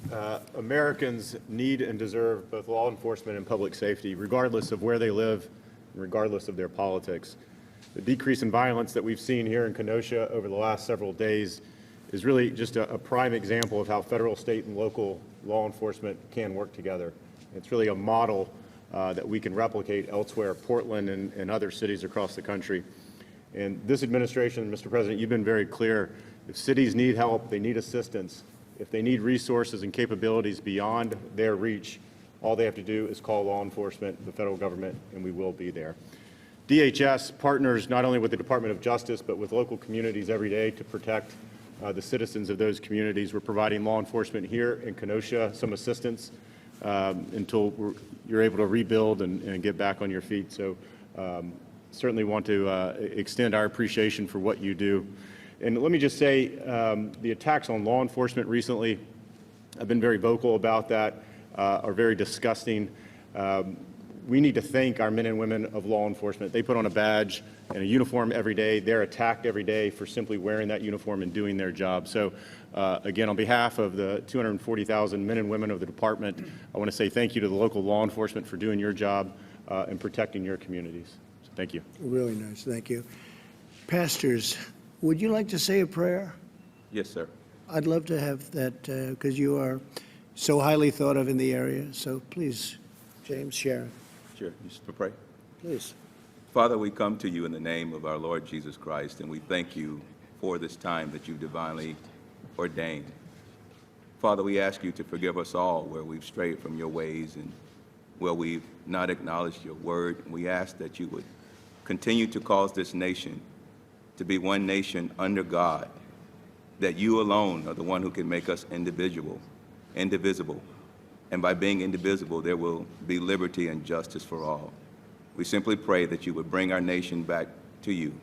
Americans need and deserve both law enforcement and public safety, regardless of where they live, and regardless of their politics. The decrease in violence that we've seen here in Kenosha over the last several days is really just a prime example of how federal, state, and local law enforcement can work together. It's really a model that we can replicate elsewhere, Portland and other cities across the country. And this administration, Mr. President, you've been very clear. If cities need help, they need assistance, If they need resources and capabilities beyond their reach, all they have to do is call law enforcement, the federal government, and we will be there. DHS partners not only with the Department of Justice, but with local communities every day to protect the citizens of those communities. We're providing law enforcement here in Kenosha some assistance until you're able to rebuild and get back on your feet. So certainly want to extend our appreciation for what you do. And let me just say, the attacks on law enforcement recently, I've been very vocal about that, are very disgusting. We need to thank our men and women of law enforcement. They put on a badge and a uniform every day. They're attacked every day for simply wearing that uniform and doing their job. So again, on behalf of the 240,000 men and women of the department, I want to say thank you to the local law enforcement for doing your job and protecting your communities. So thank you. Really nice, thank you. Pastors, would you like to say a prayer? Yes, sir. I'd love to have that because you are so highly thought of in the area. So please, James, Sharon. Sure. Just to pray. Please. Father, we come to you in the name of our Lord Jesus Christ, and we thank you for this time that you divinely ordained. Father, we ask you to forgive us all where we've strayed from your ways and where we've not acknowledged your word. We ask that you would continue to cause this nation to be one nation under God, that you alone are the one who can make us indivisible. And by being indivisible, there will be liberty and justice for all. We simply pray that you would bring our nation back to you,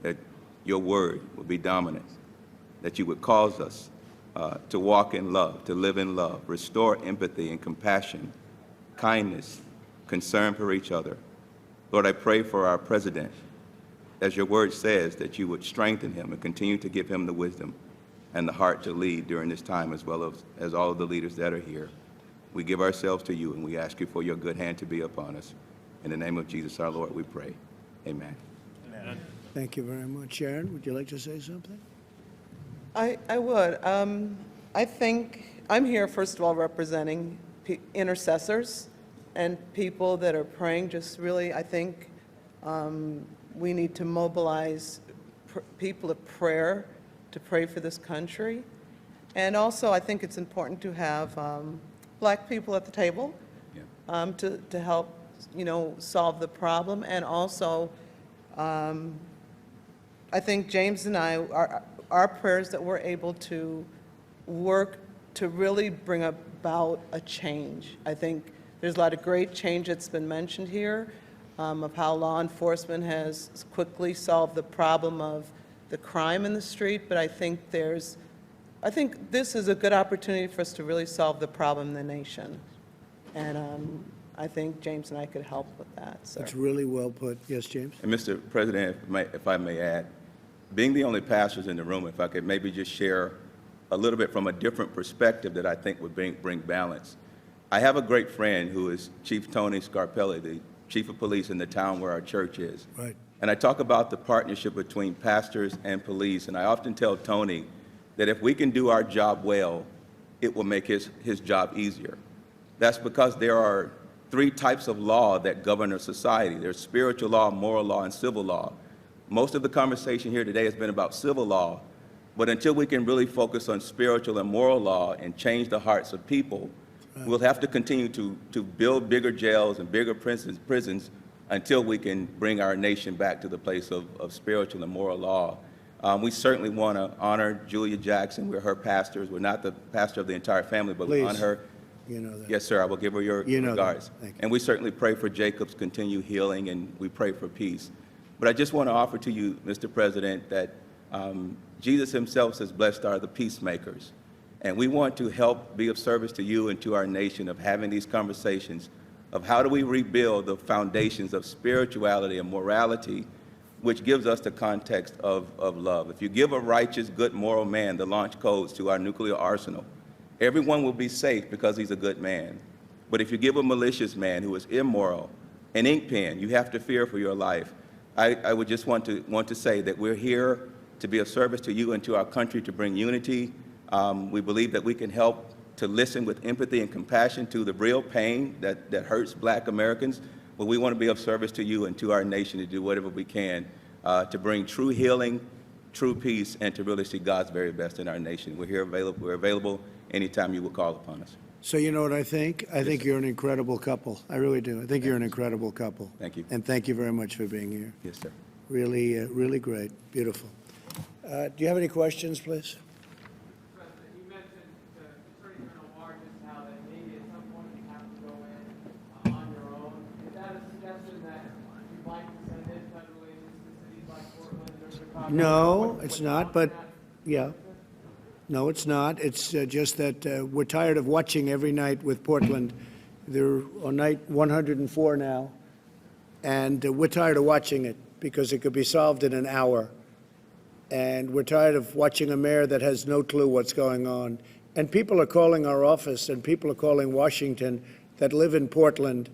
that your word would be dominant, that you would cause us to walk in love, to live in love, restore empathy and compassion, kindness, concern for each other. Lord, I pray for our president, as your word says, that you would strengthen him and continue to give him the wisdom and the heart to lead during this time, as well as all of the leaders that are here. We give ourselves to you, and we ask you for your good hand to be upon us. In the name of Jesus, our Lord, we pray. Amen. Amen. Thank you very much. Sharon, would you like to say something? I would. I think I'm here, first of all, representing intercessors and people that are praying. Just really, I think we need to mobilize people of prayer to pray for this country. And also, I think it's important to have Black people at the table to help, solve the problem. And also, I think James and I, our prayers that we're able to work to really bring about a change. I think there's a lot of great change that's been mentioned here of how law enforcement has quickly solved the problem of the crime in the street, but I think this is a good opportunity for us to really solve the problem in the nation. And I think James and I could help with that. So. That's really well put. Yes, James? And Mr. President, if I may add, being the only pastors in the room, if I could maybe just share a little bit from a different perspective that I think would bring balance. I have a great friend who is Chief Tony Scarpelli, the chief of police in the town where our church is. Right. And I talk about the partnership between pastors and police, and I often tell Tony that if we can do our job well, it will make his job easier. That's because there are three types of law that govern a society. There's spiritual law, moral law, and civil law. Most of the conversation here today has been about civil law, but until we can really focus on spiritual and moral law and change the hearts of people, we'll have to continue to build bigger jails and bigger prisons until we can bring our nation back to the place of spiritual and moral law. We certainly want to honor Julia Jackson. We're her pastors. We're not the pastor of the entire family, but we honor her. You know that. Yes, sir. I will give her your regards. Thank you. And we certainly pray for Jacob's continued healing, and we pray for peace. But I just want to offer to you, Mr. President, that Jesus himself says, blessed are the peacemakers. And we want to help be of service to you and to our nation of having these conversations of how do we rebuild the foundations of spirituality and morality, which gives us the context of love. If you give a righteous, good, moral man the launch codes to our nuclear arsenal, everyone will be safe because he's a good man. But if you give a malicious man who is immoral an ink pen, you have to fear for your life. I would just want to say that we're here to be of service to you and to our country, to bring unity. We believe that we can help to listen with empathy and compassion to the real pain that hurts Black Americans. But we want to be of service to you and to our nation to do whatever we can to bring true healing true peace and to really see God's very best in our nation. We're available anytime you will call upon us. So you know what I think? I think you're an incredible couple. I really do. I think you're an incredible couple. Thank you. And thank you very much for being here. Yes, sir. Really, really great. Beautiful. Do you have any questions, please? President, you mentioned Attorney General Barr just how that maybe at some point you have to go in on your own. Is that a suggestion that you'd like to send in federal agents to cities like Portland or Chicago? No, it's not, but yeah. No, it's not. It's just that we're tired of watching every night with Portland. They're on night 104 now, and we're tired of watching it because it could be solved in an hour. And we're tired of watching a mayor that has no clue what's going on. And people are calling our office and people are calling Washington that live in Portland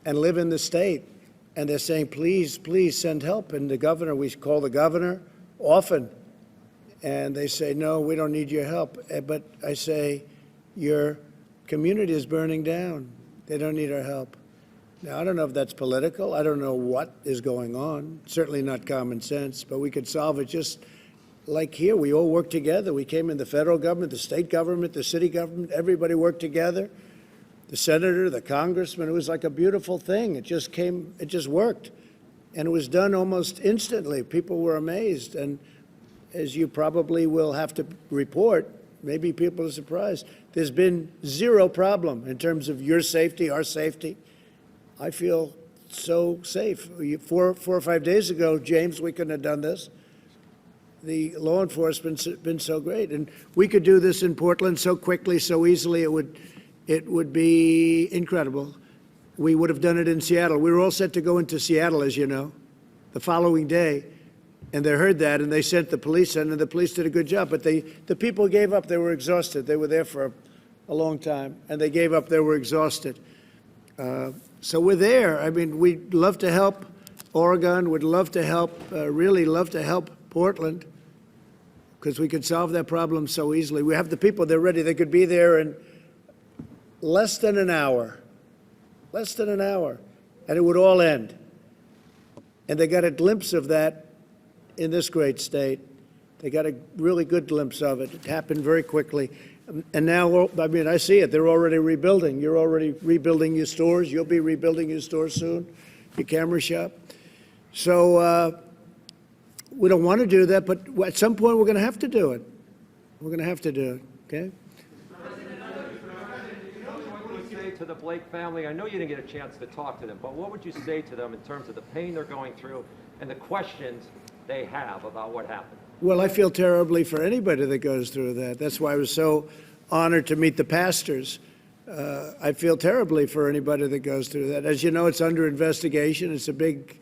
and live in the state. And they're saying, please, please send help. And the governor, we call the governor often. And they say, no, we don't need your help. But I say, your community is burning down. They don't need our help. Now, I don't know if that's political. I don't know what is going on. Certainly not common sense. But we could solve it just like here. We all work together. We came in the federal government, the state government, the city government. Everybody worked together. The senator, the congressman. It was like a beautiful thing. It just came. It just worked. And it was done almost instantly. People were amazed. And as you probably will have to report, maybe people are surprised, there's been zero problem in terms of your safety, our safety. I feel so safe. 4 or 5 days ago, James, we couldn't have done this. The law enforcement's been so great. And we could do this in Portland so quickly, so easily, it would be incredible. We would have done it in Seattle. We were all set to go into Seattle, as you know, the following day. And they heard that, and they sent the police in, and the police did a good job. But the people gave up. They were exhausted. They were there for a long time, and they gave up. They were exhausted. So we're there. I mean, we'd love to help Oregon. We'd love to help, really love to help Portland, because we could solve that problem so easily. We have the people. They're ready. They could be there in less than an hour. Less than an hour. And it would all end. And they got a glimpse of that in this great state. They got a really good glimpse of it. It happened very quickly. And now, I mean, I see it. They're already rebuilding. You're already rebuilding your stores. You'll be rebuilding your stores soon, your camera shop. So we don't want to do that, but at some point we're going to have to do it. We're going to have to do it, okay? What would you say to the Blake family? I know you didn't get a chance to talk to them, but what would you say to them in terms of the pain they're going through and the questions they have about what happened? Well, I feel terribly for anybody that goes through that. That's why I was so honored to meet the pastors. I feel terribly for anybody that goes through that. As you know, it's under investigation. It's a big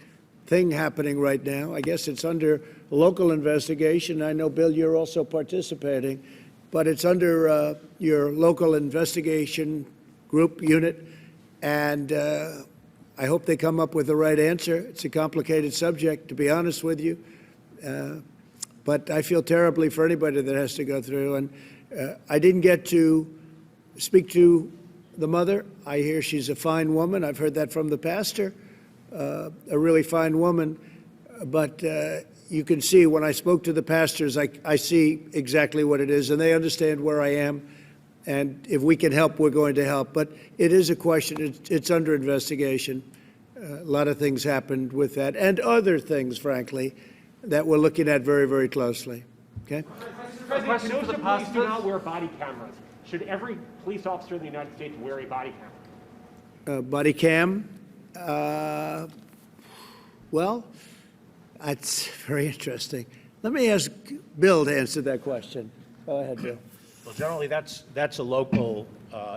thing happening right now. I guess it's under local investigation. I know, Bill, you're also participating, but it's under your local investigation group unit, and I hope they come up with the right answer. It's a complicated subject, to be honest with you. But I feel terribly for anybody that has to go through. And I didn't get to speak to the mother. I hear she's a fine woman. I've heard that from the pastor, a really fine woman. But you can see when I spoke to the pastors, I see exactly what it is, and they understand where I am. And if we can help, we're going to help. But it is a question. It's under investigation. A lot of things happened with that, and other things, frankly, that we're looking at very, very closely. Okay? President, Kenosha police do not wear body cameras. Should every police officer in the United States wear a body camera? Body cam? Well, that's very interesting. Let me ask Bill to answer that question. Go ahead, Bill. Well, generally, that's a local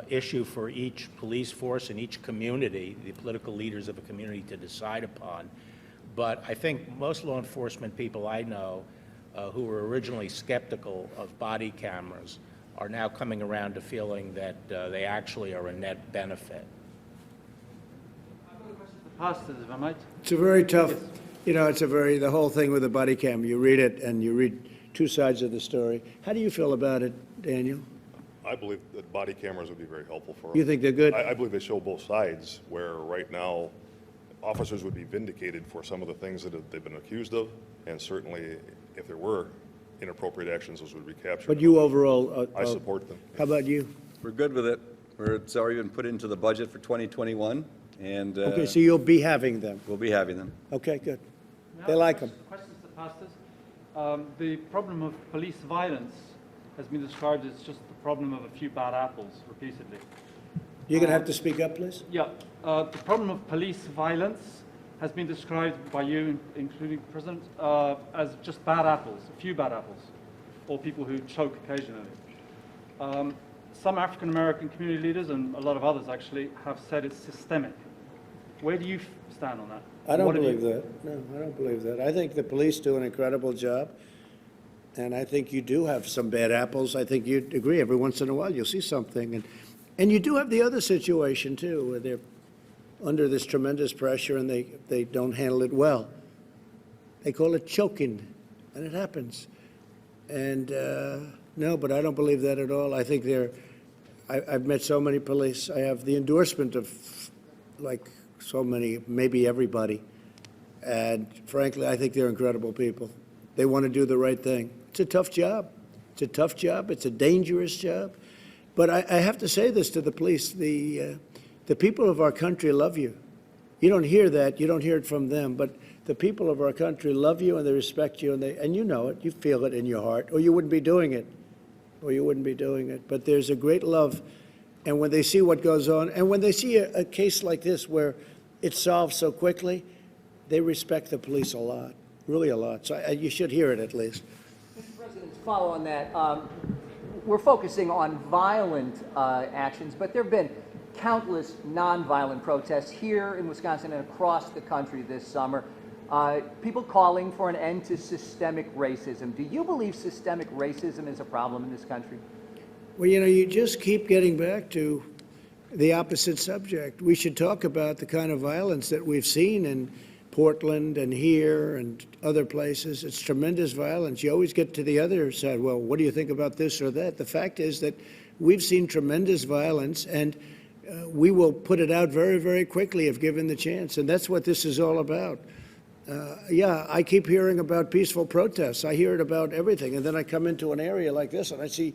issue for each police force and each community, the political leaders of a community, to decide upon. But I think most law enforcement people I know who were originally skeptical of body cameras are now coming around to feeling that they actually are a net benefit. Pastors, if I might. It's a very tough, you know, the whole thing with the body cam. You read it and you read two sides of the story. How do you feel about it, Daniel? I believe that body cameras would be very helpful for them. You think they're good? I believe they show both sides, where right now officers would be vindicated for some of the things that they've been accused of, and certainly if there were inappropriate actions, those would be captured. But you overall, I support them. How about you? We're good with it. It's already been put into the budget for 2021, and Okay, so you'll be having them. we'll be having them. Okay, good. They like them. Questions to pastors. The problem of police violence has been described as just the problem of a few bad apples repeatedly. You're going to have to speak up, please. Yeah, the problem of police violence has been described by you, including the President, as just bad apples, a few bad apples, or people who choke occasionally. Some African American community leaders, and a lot of others actually, have said it's systemic. Where do you stand on that? I don't What have believe you- that. No, I don't believe that. I think the police do an incredible job, and I think you do have some bad apples. I think you'd agree. Every once in a while, you'll see something. And you do have the other situation, too, where they're under this tremendous pressure and they don't handle it well. They call it choking, and it happens. And no, but I don't believe that at all. I think I've met so many police. I have the endorsement of, like, so many, maybe everybody. And frankly, I think they're incredible people. They want to do the right thing. It's a tough job. It's a tough job. It's a dangerous job. But I have to say this to the police. The people of our country love you. You don't hear that. You don't hear it from them. But the people of our country love you and they respect you, and you know it. You feel it in your heart, or you wouldn't be doing it. Or you wouldn't be doing it. But there's a great love. And when they see what goes on, and when they see a case like this where it's solved so quickly, they respect the police a lot, really a lot. So you should hear it at least. Mr. President, to follow on that, we're focusing on violent actions, but there have been countless nonviolent protests here in Wisconsin and across the country this summer. People calling for an end to systemic racism. Do you believe systemic racism is a problem in this country? Well, you know, you just keep getting back to the opposite subject. We should talk about the kind of violence that we've seen in Portland and here and other places. It's tremendous violence. You always get to the other side. Well, what do you think about this or that? The fact is that we've seen tremendous violence, and we will put it out very, very quickly if given the chance. And that's what this is all about. Yeah, I keep hearing about peaceful protests. I hear it about everything. And then I come into an area like this and I see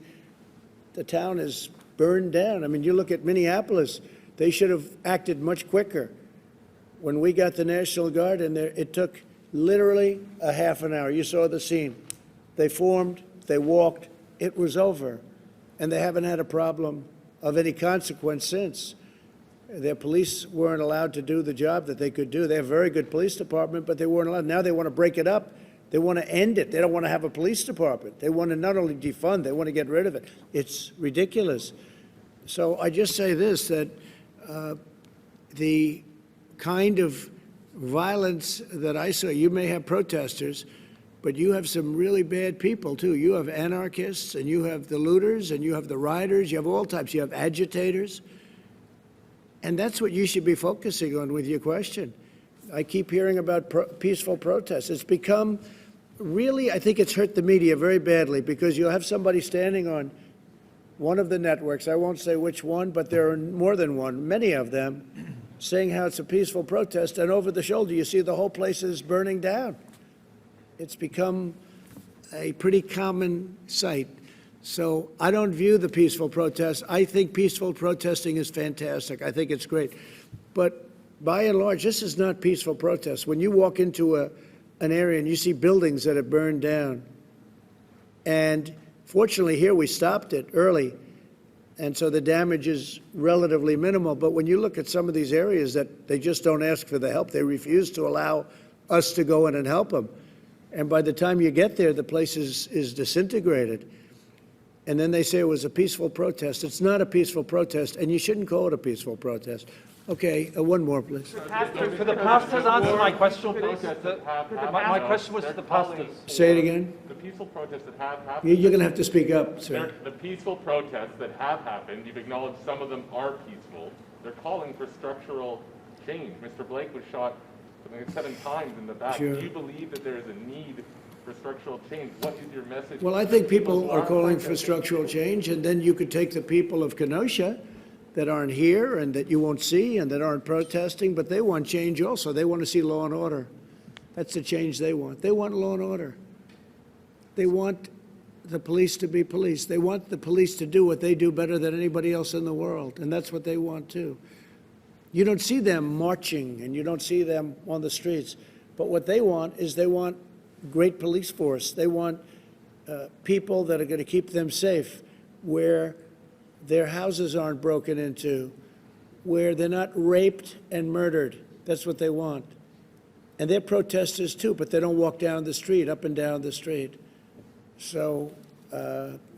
the town is burned down. I mean, you look at Minneapolis, they should have acted much quicker. When we got the National Guard in there, it took literally a half an hour. You saw the scene. They formed, they walked, it was over. And they haven't had a problem of any consequence since. Their police weren't allowed to do the job that they could do. They have a very good police department, but they weren't allowed. Now they want to break it up. They want to end it. They don't want to have a police department. They want to not only defund, they want to get rid of it. It's ridiculous. So I just say this, that the kind of violence that I saw, you may have protesters, but you have some really bad people, too. You have anarchists, and you have the looters, and you have the rioters. You have all types. You have agitators. And that's what you should be focusing on with your question. I keep hearing about peaceful protests. It's become really, I think it's hurt the media very badly, because you'll have somebody standing on one of the networks, I won't say which one, but there are more than one, many of them, saying how it's a peaceful protest, and over the shoulder you see the whole place is burning down. It's become a pretty common sight. So I don't view the peaceful protest. I think peaceful protesting is fantastic. I think it's great. But by and large, this is not peaceful protest. When you walk into an area and you see buildings that have burned down, and fortunately here we stopped it early, and so the damage is relatively minimal. But when you look at some of these areas that they just don't ask for the help, they refuse to allow us to go in and help them. And by the time you get there, the place is disintegrated. And then they say it was a peaceful protest. It's not a peaceful protest, and you shouldn't call it a peaceful protest. Okay, one more, please. For the pastors, answer my question, please. My question was to the pastors. Say it again. The peaceful protests that have happened. You're going to have to speak up, sir. The peaceful protests that have happened, you've acknowledged some of them are peaceful. They're calling for structural change. Mr. Blake was shot, I think, 7 times in the back. Sure. Do you believe that there is a need for structural change? What is your message? Well, I think people are calling for structural change, and then you could take the people of Kenosha that aren't here and that you won't see and that aren't protesting, but they want change also. They want to see law and order. That's the change they want. They want law and order. They want the police to be police. They want the police to do what they do better than anybody else in the world, and that's what they want too. You don't see them marching, and you don't see them on the streets, but what they want is they want great police force. They want people that are going to keep them safe, where their houses aren't broken into, where they're not raped and murdered. That's what they want. And they're protesters too, but they don't walk down the street, up and down the street. So,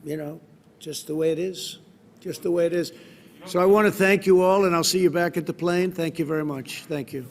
you know, just the way it is, just the way it is. So I want to thank you all, and I'll see you back at the plane. Thank you very much. Thank you.